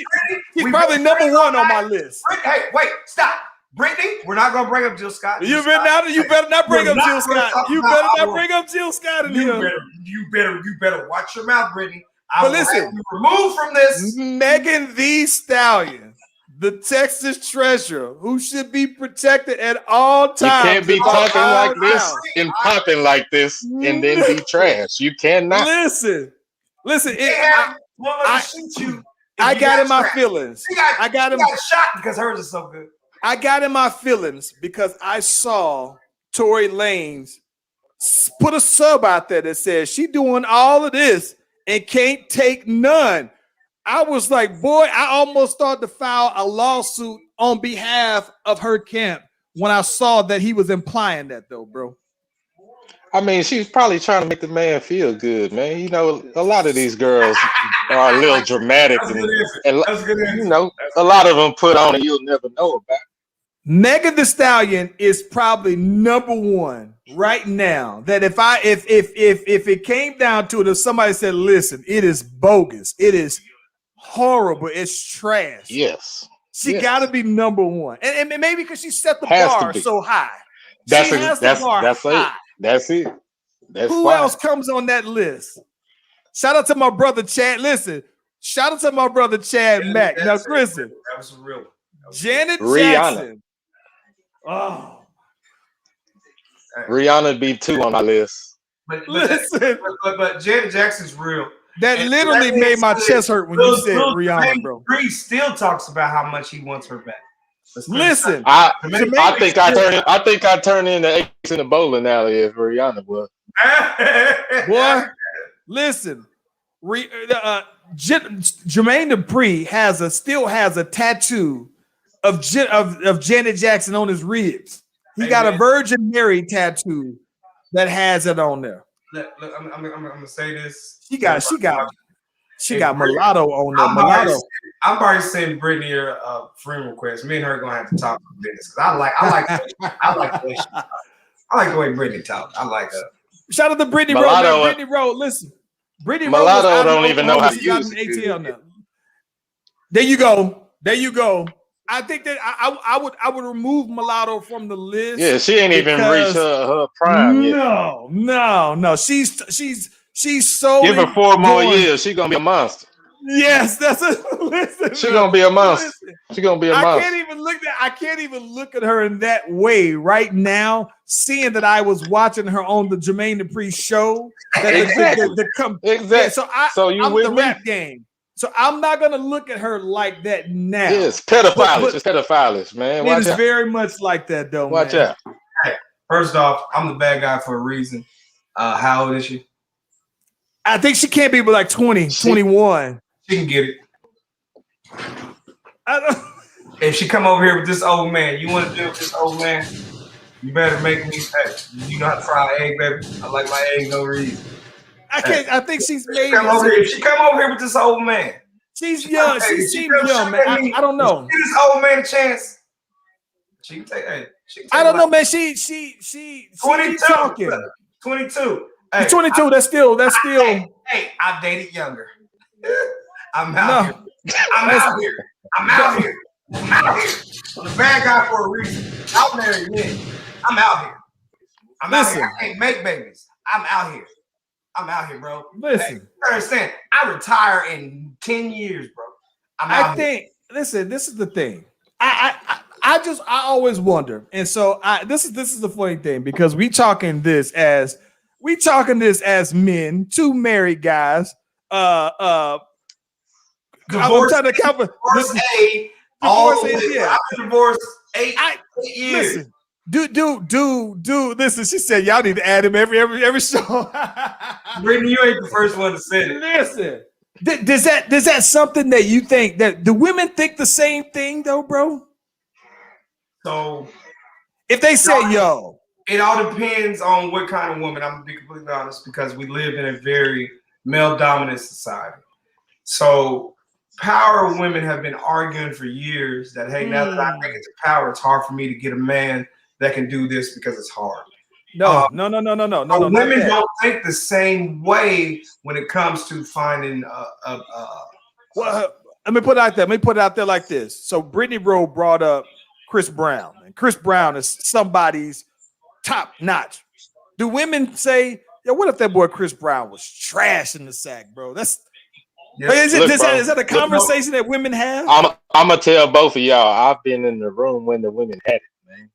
She's probably number 1 on my list. Hey, wait, stop. Brittany, we're not gonna bring up Jill Scott. You better not bring up Jill Scott. You better not bring up Jill Scott in here. You better watch your mouth, Brittany. But listen, remove from this Megan Thee Stallion, the Texas treasure, who should be protected at all times. You can't be talking like this and popping like this and then be trash. You cannot. Listen. I got in my feelings. I got shot because hers is so good. I got in my feelings because I saw Tory Lanez put a sub out there that says she doing all of this and can't take none. I was like, boy, I almost started to file a lawsuit on behalf of her camp when I saw that he was implying that, though, bro. I mean, she's probably trying to make the man feel good, man. You know, a lot of these girls are a little dramatic, and you know, a lot of them put on and you'll never know about. Megan Thee Stallion is probably number 1 right now. That if it came down to it, if somebody said, "Listen, it is bogus, it is horrible, it's trash," yes, she got to be number 1, and maybe because she set the bar so high. That's it. Who else comes on that list? Shout out to my brother Chad. Listen, shout out to my brother Chad Mack. Now, listen, that was real. Janet Rihanna. Jackson. Oh, Rihanna be 2 on my list. But Janet Jackson's real. That literally made my chest hurt when you said Rihanna, bro. Bree still talks about how much he wants her back. Listen, I Jermaine, think I turned into Ace in the bowling alley if Rihanna was. boy, listen. Jermaine Dupri still has a tattoo of Janet Jackson on his ribs. He got a Virgin Mary tattoo that has it on there. Look, I'm gonna say this. She got mulatto on there. Mulatto. I'm probably sending Brittany a friend request. Me and her gonna have to talk for business because I like the way Brittany talk. I like her. Shout out to Brittany Rowe. Brittany Rowe, listen. Brittany Mulatto don't even know how to use ATL now. There you go. I think that I would remove mulatto from the list. Yeah, she ain't even reached her prime yet. No. She's so. Give her 4 more years. She's gonna be a monster. Yes, that's a listen. She's gonna be a monster. She's gonna be a monster. I can't even look at her in that way right now, seeing that I was watching her on the Jermaine Dupri show. Exactly. So I'm the rap game. So I'm not gonna look at her like that now. Yes, pedophiles. It's pedophiles, man. It is very much like that, though. Watch out. Hey, first off, I'm the bad guy for a reason. How old is she? I think she can't be but like 20, 21. She can get it. If she come over here with this old man, you want to deal with this old man? You better make me. Hey, you know how to fry an egg, baby. I like my eggs over easy. I think she's made. If she come over here with this old man, she's young. She seems young, man. I don't know. Give this old man a chance. She can take. Hey, I don't know, man. She 22. Talking. 22. Hey, 22. That's still. Hey, I've dated younger. I'm out here. I'm out here. I'm the bad guy for a reason. I'll marry men. I'm out here. Out here. I can't make babies. I'm out here. Bro. Listen. Hey, you understand? I retire in 10 years, bro. Listen, this is the thing. I always wonder. And so this is the funny thing because we talking this as men, 2 married guys. Divorce, I'm trying to cover divorced 8 years. Listen, dude. Listen, she said y'all need to add him every show. Brittany, you ain't the first one to say it. Listen, does that something that you think that the women think the same thing though, bro? So if they say it all depends on what kind of woman. I'm gonna be completely honest because we live in a very male dominant society. So power women have been arguing for years that, hey, now that I make it to power, it's hard for me to get a man that can do this because it's hard. No. Women don't think the same way when it comes to finding well, let me put it out there like this. So Brittany Rowe brought up Chris Brown, and Chris Brown is somebody's top notch. Do women say, "Yo, what if that boy Chris Brown was trash in the sack, bro?" Is that a conversation that women have? I'm gonna tell both of y'all. I've been in the room when the women had it, man.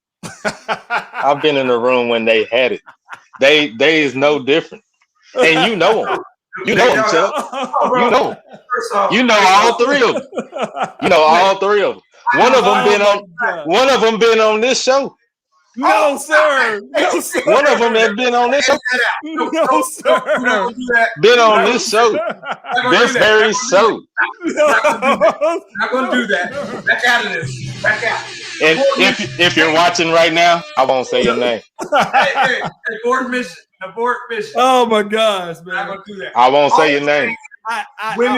I've been in the room when they had it. They is no different, and you know them. You know them, Chuck. You know them. You know all 3 of them. You know all 3 of them. One of them been on this show. No, sir. One of them has been on this show. No, sir. Been on this show. This very show. Not gonna do that. Back out of this. Back out. And if you're watching right now, I won't say your name. Hey, abort mission. Oh my gosh, man. Not gonna do that. I won't say your name. I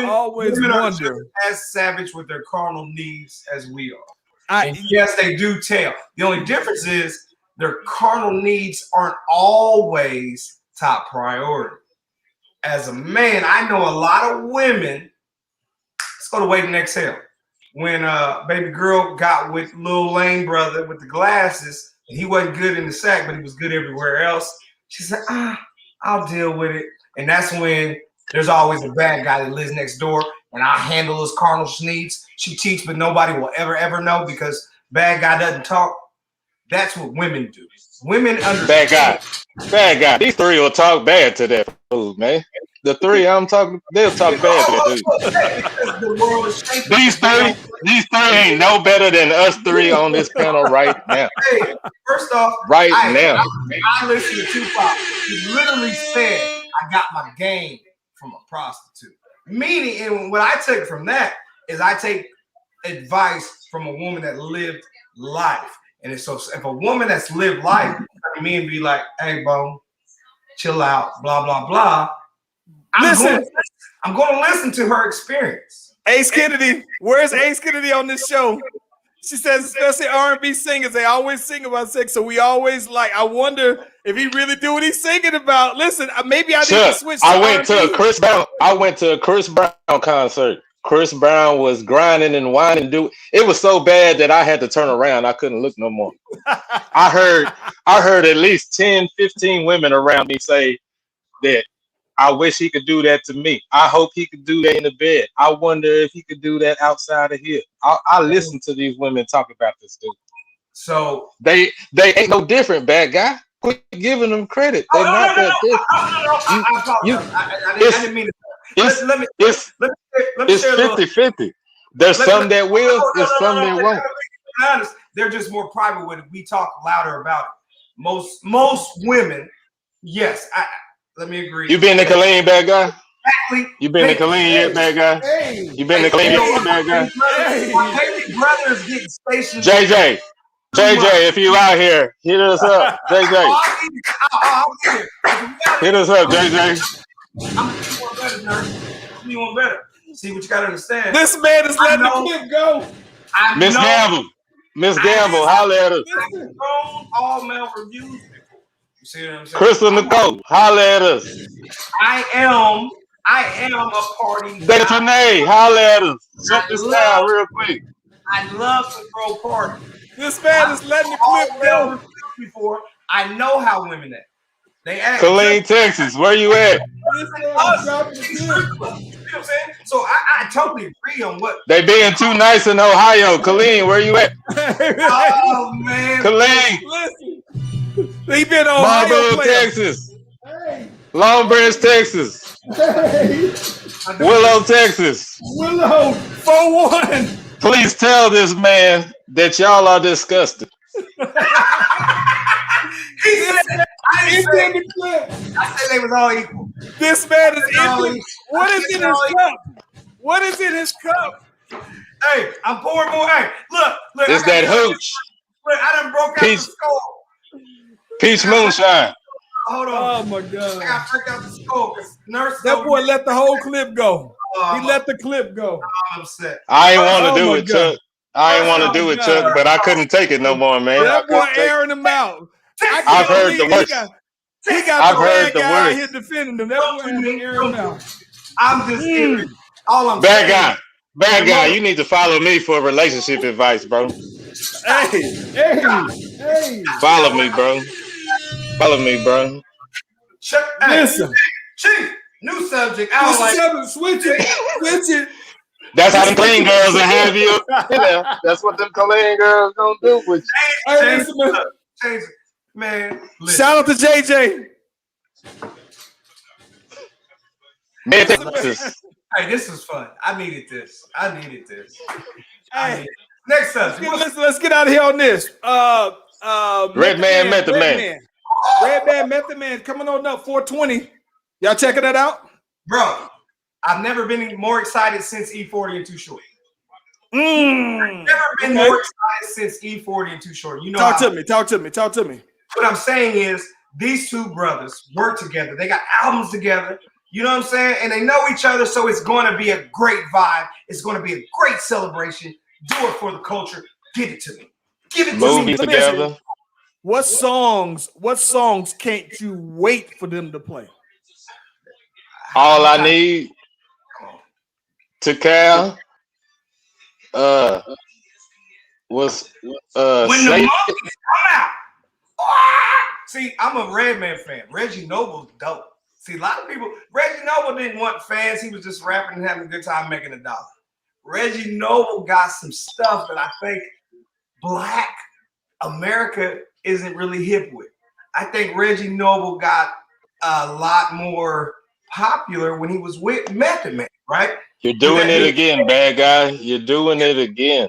always women wonder. are as savage with their carnal needs as we are. And I yes, they do tell. The only difference is their carnal needs aren't always top priority. As a man, I know a lot of women. Let's go to Wait and Exhale. When baby girl got with Lil Lane brother with the glasses, and he wasn't good in the sack, but he was good everywhere else. She said, I'll deal with it. And that's when there's always a bad guy that lives next door, and I handle his carnal needs. She cheats, but nobody will ever know because bad guy doesn't talk. That's what women do. Women understand. Bad guy. These 3 will talk bad to that food, man. The three I'm talking, they'll talk bad to dude. The world is shaking. These three ain't no better than us three on this panel right now. Hey, first off, Right now. I listened to Tupac. He literally said, I got my game from a prostitute. Meaning, and what I take from that is I take advice from a woman that lived life. And so if a woman that's lived life, me and be like, hey, bro, chill out, blah, blah, blah. I'm going to listen to her experience. Ace Kennedy, where's Ace Kennedy on this show? She says, especially R&B singers, they always sing about sex. So we always like, I wonder if he really do what he's singing about. Listen, maybe I need to switch to I went R&B. to a Chris Brown. I went to a Chris Brown concert. Chris Brown was grinding and whining. It was so bad that I had to turn around. I couldn't look no more. I heard at least 10, 15 women around me say that I wish he could do that to me. I hope he could do that in the bed. I wonder if he could do that outside of here. I listen to these women talk about this dude. So they ain't no different, bad guy. Quit giving them credit. They're not that different. I didn't mean to. It's 50-50. There's some that will, there's some that won't. Honest, they're just more private with it. We talk louder about it. Most women, yes. Let me agree. You been to Killeen, bad guy? Exactly. You been to Killeen yet, bad guy? Hey, you been to Killeen yet, bad guy? My baby brother's getting stationed. JJ, if you out here, hit us up. JJ. Hit us up, JJ. You want better. See what you gotta understand. This man is letting the clip go. Miss Gamble, holler at us. All male reviews. You see what I'm saying? Crystal Nicole, holler at us. I am a party. That's Renee, holler at us. Jump this down real quick. I love to throw parties. This man is letting the clip go. Before I know how women act. They act. Killeen, Texas, where you at? You know what I'm saying? So I totally agree on what they being too nice in Ohio. Killeen, where you at? Oh man, Killeen. Listen, he been Ohio, Marlboro, Texas. Hey. Long Branch, Texas. Hey. Willow, Texas. Willow 4-1. Please tell this man that y'all are disgusted. He said, I said they was all equal. This man is empty. What is in his cup? What is in his cup? Hey, I'm pouring more. Hey, look. It's that hooch. Look, I done broke out the skull. Peach moonshine. Hold on. Oh my God. I got to break out the skull. That boy let the whole clip go. He let the clip go. I'm upset. I ain't want to do it, Chuck. I ain't want to do it, Chuck, but I couldn't take it no more, man. That boy airing him out. I've heard the worst. He got the bad guy here defending him. That boy airing him out. I'm just kidding. All I'm bad guy. You need to follow me for relationship advice, bro. Hey. Follow me, bro. Listen, Chief. New subject. I don't like. Switch it. That's how them clean girls will have you. Yeah, that's what them clean girls gonna do with you. Change it. Man, listen. Shout out to JJ. Hey, this was fun. I needed this. Hey, next subject. Let's get out of here on this. Red Man, Method Man. Red Man, Method Man coming on up 420. Y'all checking that out? Bro, I've never been more excited since E40 and Too Short. I've never been more excited since E40 and Too Short. You know, Talk to me. What I'm saying is these two brothers work together. They got albums together. You know what I'm saying? And they know each other, so it's going to be a great vibe. It's going to be a great celebration. Do it for the culture. Give it to me. Give it to me. Together. What songs can't you wait for them to play? All I Need, To Cal, was when the monkeys come out. See, I'm a Redman fan. Reggie Noble's dope. See, a lot of people, Reggie Noble didn't want fans. He was just rapping and having a good time making $1. Reggie Noble got some stuff that I think Black America isn't really hip with. I think Reggie Noble got a lot more popular when he was with Method Man, right? You're doing it again, bad guy. You're doing it again.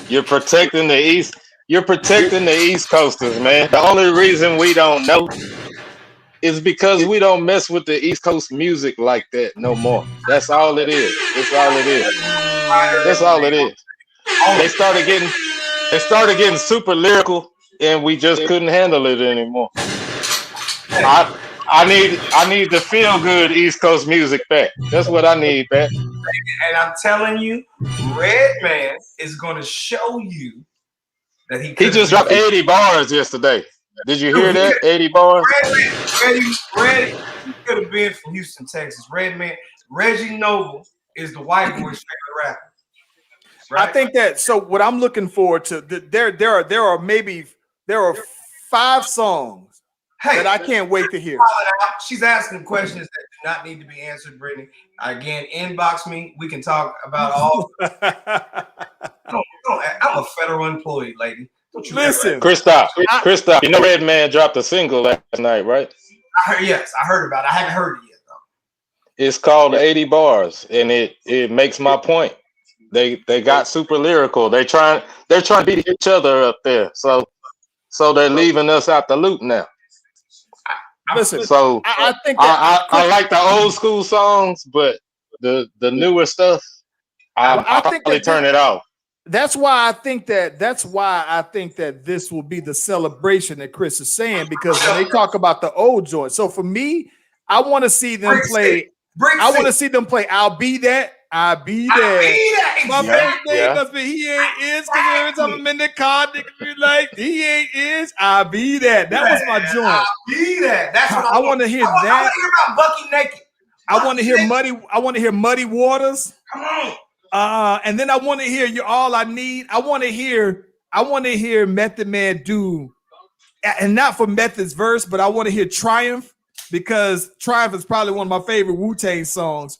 You're protecting the East. You're protecting the East Coasters, man. The only reason we don't know is because we don't mess with the East Coast music like that no more. That's all it is. That's all it is. That's all it is. They started getting super lyrical, and we just couldn't handle it anymore. I need the feel good East Coast music back. That's what I need back. And I'm telling you, Redman is going to show you that he just dropped 80 bars yesterday. Did you hear that? 80 bars. Redman, he could have been from Houston, Texas. Redman, Reggie Noble is the white boy's favorite rapper. Right? I think that. So what I'm looking forward to, there are 5 songs that I can't wait to hear. She's asking questions that do not need to be answered, Brittany. Again, inbox me. We can talk about all. I'm a federal employee, lady. Don't you listen, Christoph, you know Redman dropped a single last night, right? Yes, I heard about it. I haven't heard it yet, though. It's called 80 Bars, and it makes my point. They got super lyrical. They're trying to beat each other up there. So they're leaving us out the loop now. Listen, so I think that I like the old school songs, but the newer stuff, I'll probably turn it off. That's why I think that this will be the celebration that Chris is saying, because when they talk about the old joint. So for me, I want to see them play. I want to see them play. I'll be that. My birthday must be he ain't is, because every time I'm in the car, nigga be like, he ain't is. I'll be that. That was my joint. I'll be that. That's what I want to hear that. I want to hear about Bucky naked. I want to hear Muddy. I want to hear Muddy Waters. Come on. And then I want to hear "You're All I Need." I want to hear Method Man do, and not for Method's verse, but I want to hear Triumph, because Triumph is probably one of my favorite Wu-Tang songs.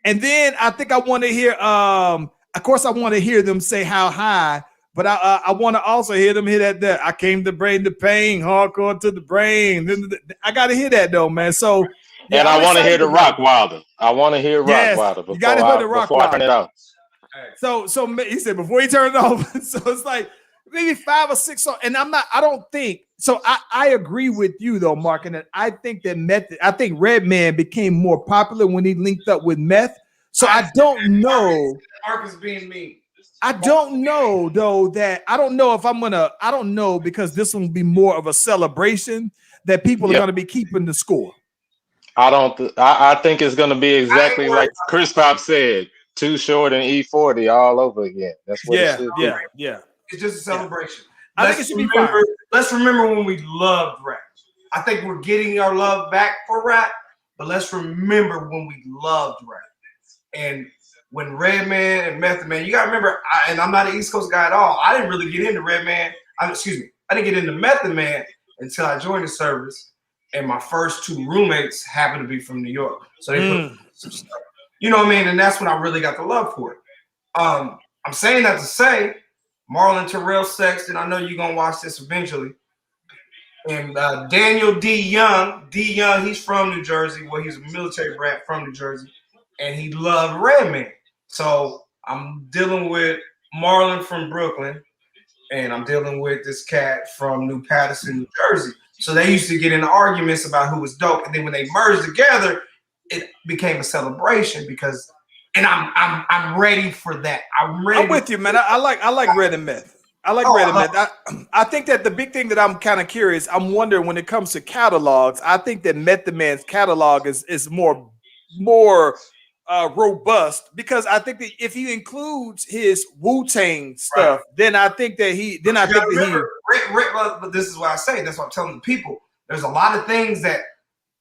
And then I think I want to hear, of course, I want to hear them say "How High," but I want to also hear them hit that. I came to bring the pain, hardcore to the brain. I got to hear that though, man. So. Yeah, and I want to hear the Rock Wilder. I want to hear Rock Wilder before, you gotta hear the Rock Wilder. I turn it off. So he said before he turned it off. So it's like maybe 5 or 6 songs. And I don't think so. I agree with you though, Mark, and I think that I think Redman became more popular when he linked up with Meth. So I don't know. Mark is being mean. I don't know though that I don't know if I don't know, because this will be more of a celebration that people are going to be keeping the score. I think it's going to be exactly like Chris Pop said, Too Short and E40 all over again. That's what it should be. Yeah. It's just a celebration. I think it should be fun. Let's remember when we loved rap. I think we're getting our love back for rap, but let's remember when we loved rap. And when Redman and Method Man, you got to remember, and I'm not an East Coast guy at all. I didn't really get into Redman. I didn't get into Method Man until I joined the service. And my first 2 roommates happened to be from New York. So they put some stuff. You know what I mean? And that's when I really got the love for it. I'm saying that to say, Marlon Terrell Sexton, I know you're going to watch this eventually. And Daniel D. Young, he's from New Jersey. Well, he's a military brat from New Jersey. And he loved Redman. So I'm dealing with Marlon from Brooklyn. And I'm dealing with this cat from New Paterson, New Jersey. So they used to get into arguments about who was dope, and then when they merged together, it became a celebration. Because, and I'm ready for that. I'm ready. I'm with you, man. I like Red and Meth. I like Red and Meth. I think that the big thing that I'm kind of curious, I'm wondering when it comes to catalogs. I think that Method Man's catalog is more robust, because I think that if he includes his Wu-Tang stuff, then I think that but this is what I say. That's what I'm telling the people. There's a lot of things that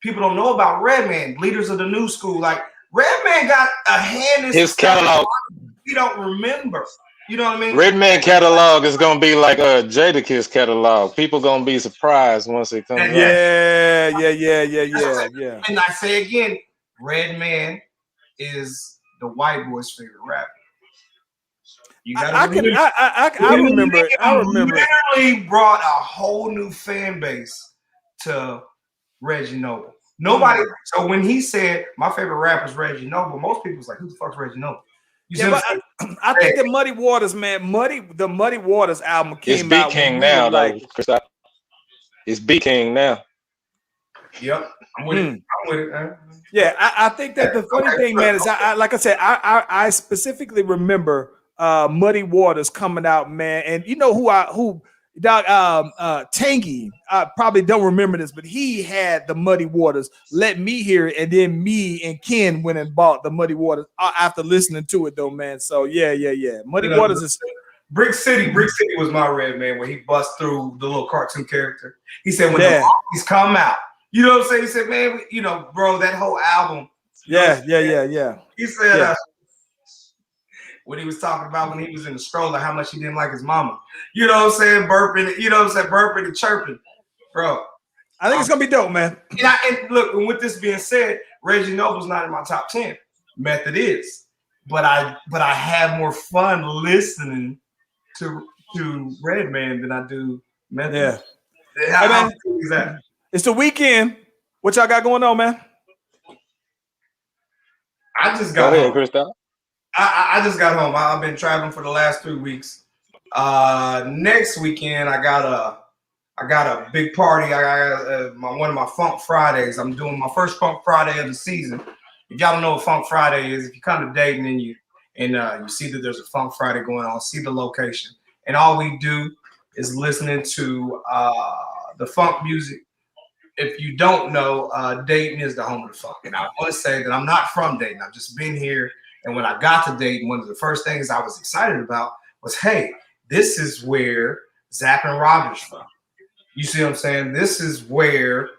people don't know about Redman. Leaders of the new school, like Redman got a hand in his catalog. We don't remember. You know what I mean? Redman catalog is gonna be like a Jadakiss catalog. People gonna be surprised once it comes out. Yeah. And I say again, Redman is the white boy's favorite rapper. You gotta I remember. Literally brought a whole new fan base to Reggie Noble. Nobody. So when he said my favorite rapper is Reggie Noble, most people was like, "Who the fuck's Reggie Noble?" But I think the Muddy Waters, man, the Muddy Waters album came out King now, though. It's B King now. Yep, I'm with it. I'm with it, man. Yeah, I think that the funny thing, man, is like I said, I specifically remember Muddy Waters coming out, man, and you know who Tangy. I probably don't remember this, but he had the Muddy Waters. Let me hear it, and then me and Ken went and bought the Muddy Waters after listening to it, though, man. So yeah. Muddy Waters is. Brick City was my red man when he bust through the little cartoon character. He said when the monkeys come out, you know what I'm saying? He said, man, you know, bro, that whole album. Yeah. He said when he was talking about when he was in the stroller, how much he didn't like his mama. You know what I'm saying? Burping, you know what I'm saying? Burping and chirping, bro. I think it's gonna be dope, man. And look, and with this being said, Reggie Noble's not in my top 10. Method is, but I have more fun listening to Redman than I do Method. Yeah. Hey, man, it's the weekend. What y'all got going on, man? I just got home. Christoph. I just got home. I've been traveling for the last 3 weeks. Next weekend, I got a big party. I got one of my Funk Fridays. I'm doing my first Funk Friday of the season. If y'all don't know what Funk Friday is, if you come to Dayton and you see that there's a Funk Friday going on, see the location, and all we do is listening to the funk music. If you don't know, Dayton is the home of the funk. And I want to say that I'm not from Dayton. I've just been here. And when I got to Dayton, one of the first things I was excited about was, hey, this is where Zapp and Roger's from. You see what I'm saying? This is where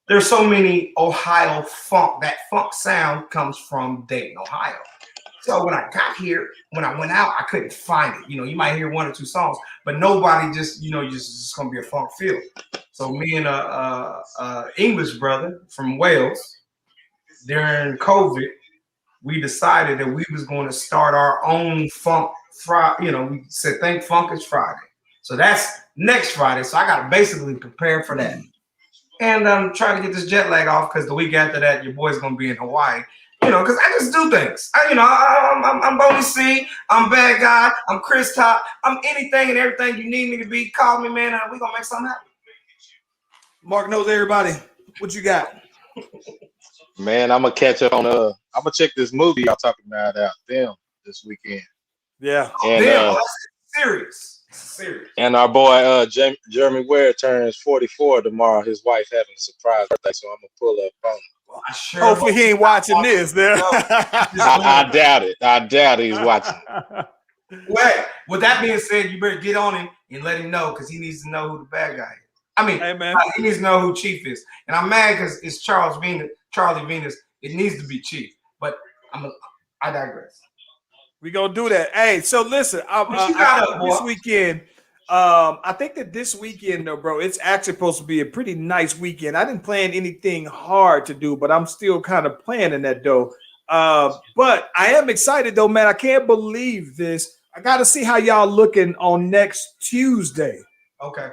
there's so many Ohio funk. That funk sound comes from Dayton, Ohio. So when I got here, when I went out, I couldn't find it. You know, you might hear 1 or 2 songs, but nobody just going to be a funk feel. So me and a English brother from Wales, during COVID, we decided that we was going to start our own funk Friday. You know, we said, think funk is Friday. So that's next Friday. So I got to basically prepare for that. And I'm trying to get this jet lag off because the week after that, your boy's going to be in Hawaii. You know, because I just do things. I'm Boney C. I'm Bad Guy. I'm Chris Top. I'm anything and everything you need me to be. Call me, man. We're going to make something happen. Mark knows everybody. What you got? Man, I'm going to catch up on, I'm going to check this movie y'all talking about out them this weekend. Yeah. And, that's serious. And our boy, Jeremy Ware turns 44 tomorrow. His wife having a surprise birthday, so I'm going to pull up on him. Hopefully he ain't watching this. There, I doubt it. I doubt he's watching. Wait. With that being said, you better get on him and let him know because he needs to know who the bad guy is. I mean, hey, man. He needs to know who Chief is. And I'm mad because it's Charlie Venus. It needs to be Chief. But I digress. We gonna do that. Hey, so listen, this weekend. I think that this weekend, though, bro, it's actually supposed to be a pretty nice weekend. I didn't plan anything hard to do, but I'm still kind of planning that, though. But I am excited, though, man. I can't believe this. I got to see how y'all looking on next Tuesday. Okay.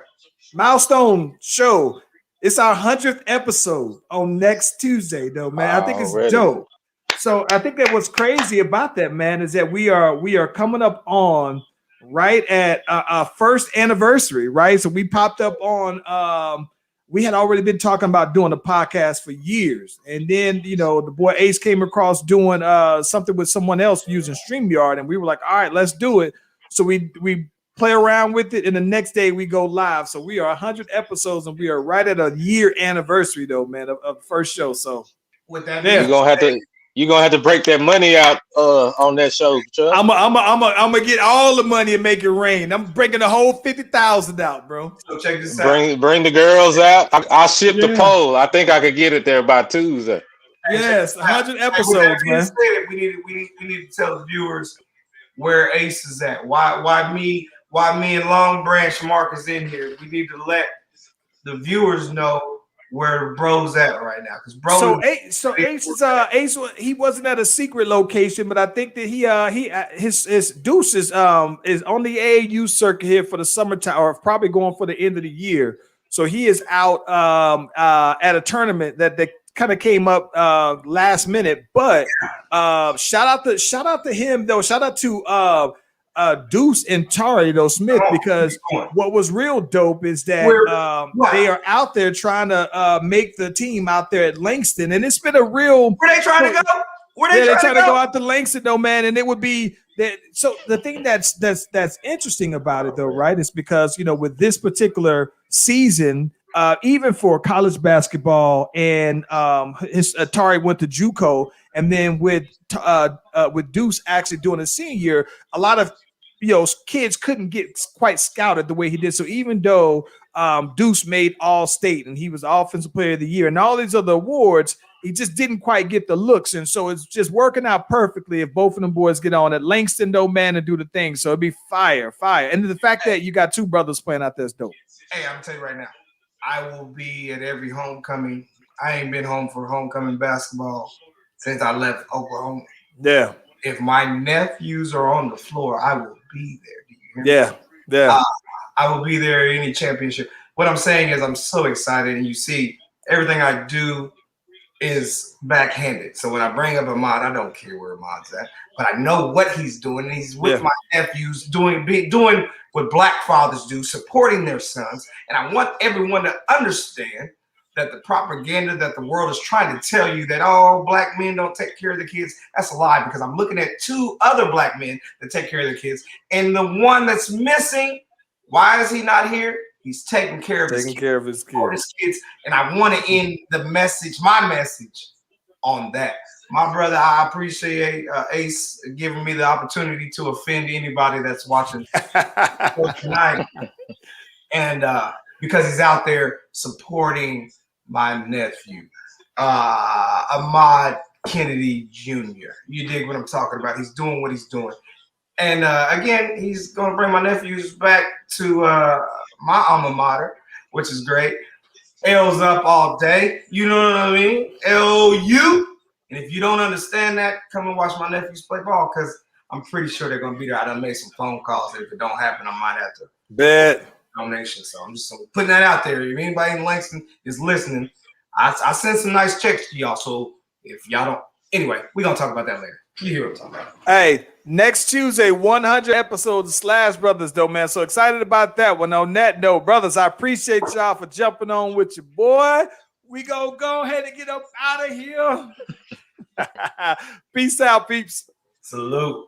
Milestone show. It's our 100th episode on next Tuesday, though, man. I think it's dope. So I think that what's crazy about that, man, is that we are coming up on right at our first anniversary, right? So we popped up on we had already been talking about doing a podcast for years. And then, you know, the boy Ace came across doing something with someone else using StreamYard. And we were like, all right, let's do it. So we play around with it. And the next day we go live. So we are 100 episodes and we are right at a year anniversary, though, man, of the first show. So with that, you're gonna have to break that money out on that show, Chuck. I'm gonna get all the money and make it rain. I'm breaking the whole 50,000 out, bro. So check this out. Bring the girls out. I'll ship the poll. I think I could get it there by Tuesday. Yes, 100 episodes, man. We need to tell the viewers where Ace is at. Why me and Long Branch Mark is in here. We need to let the viewers know where bro's at right now, because bro. So Ace he wasn't at a secret location, but I think that his Deuce is on the AAU circuit here for the summertime, or probably going for the end of the year. So he is out at a tournament that kind of came up last minute, but shout out to him though. Shout out to Deuce and Tari though Smith, because what was real dope is that they are out there trying to make the team out there at Langston, and it's been a real. Where they trying to go? They're trying to go out to Langston though, man, and it would be that. So the thing that's interesting about it though, right, is because with this particular season. Even for college basketball, and his Atari went to JUCO, and then with Deuce actually doing a senior year, a lot of kids couldn't get quite scouted the way he did. So even though Deuce made All State and he was Offensive Player of the Year and all these other awards, he just didn't quite get the looks. And so it's just working out perfectly if both of them boys get on at Langston, though, man, and do the thing. So it'd be fire. And the fact that you got two brothers playing out there is dope. Hey, I'm gonna tell you right now. I will be at every homecoming. I ain't been home for homecoming basketball since I left Oklahoma. Yeah. If my nephews are on the floor, I will be there. Do you hear me? Yeah. I will be there at any championship. What I'm saying is I'm so excited, and you see everything I do is backhanded. So when I bring up Ahmad, I don't care where Ahmad's at, but I know what he's doing. And he's with my nephews doing what black fathers do, supporting their sons. And I want everyone to understand that the propaganda that the world is trying to tell you that all black men don't take care of the kids, that's a lie, because I'm looking at two other black men that take care of the kids. And the one that's missing, why is he not here? He's taking care of his kids. And I want to end my message on that. My brother, I appreciate Ace giving me the opportunity to offend anybody that's watching tonight. And because he's out there supporting my nephew, Ahmad Kennedy Jr. You dig what I'm talking about? He's doing what he's doing. And again, he's going to bring my nephews back to my alma mater, which is great. L's up all day. You know what I mean? LU. And if you don't understand that, come and watch my nephews play ball, because I'm pretty sure they're going to be there. I done made some phone calls. If it don't happen, I might have to bet donation. So I'm just putting that out there. If anybody in Langston is listening, I sent some nice checks to y'all. So if y'all don't, anyway, we're going to talk about that later. You hear what I'm talking about. Hey, next Tuesday, 100 episodes of Slash Brothers, though, man. So excited about that one. On that note, brothers, I appreciate y'all for jumping on with your boy. We go ahead and get up out of here. Peace out, peeps. Salute.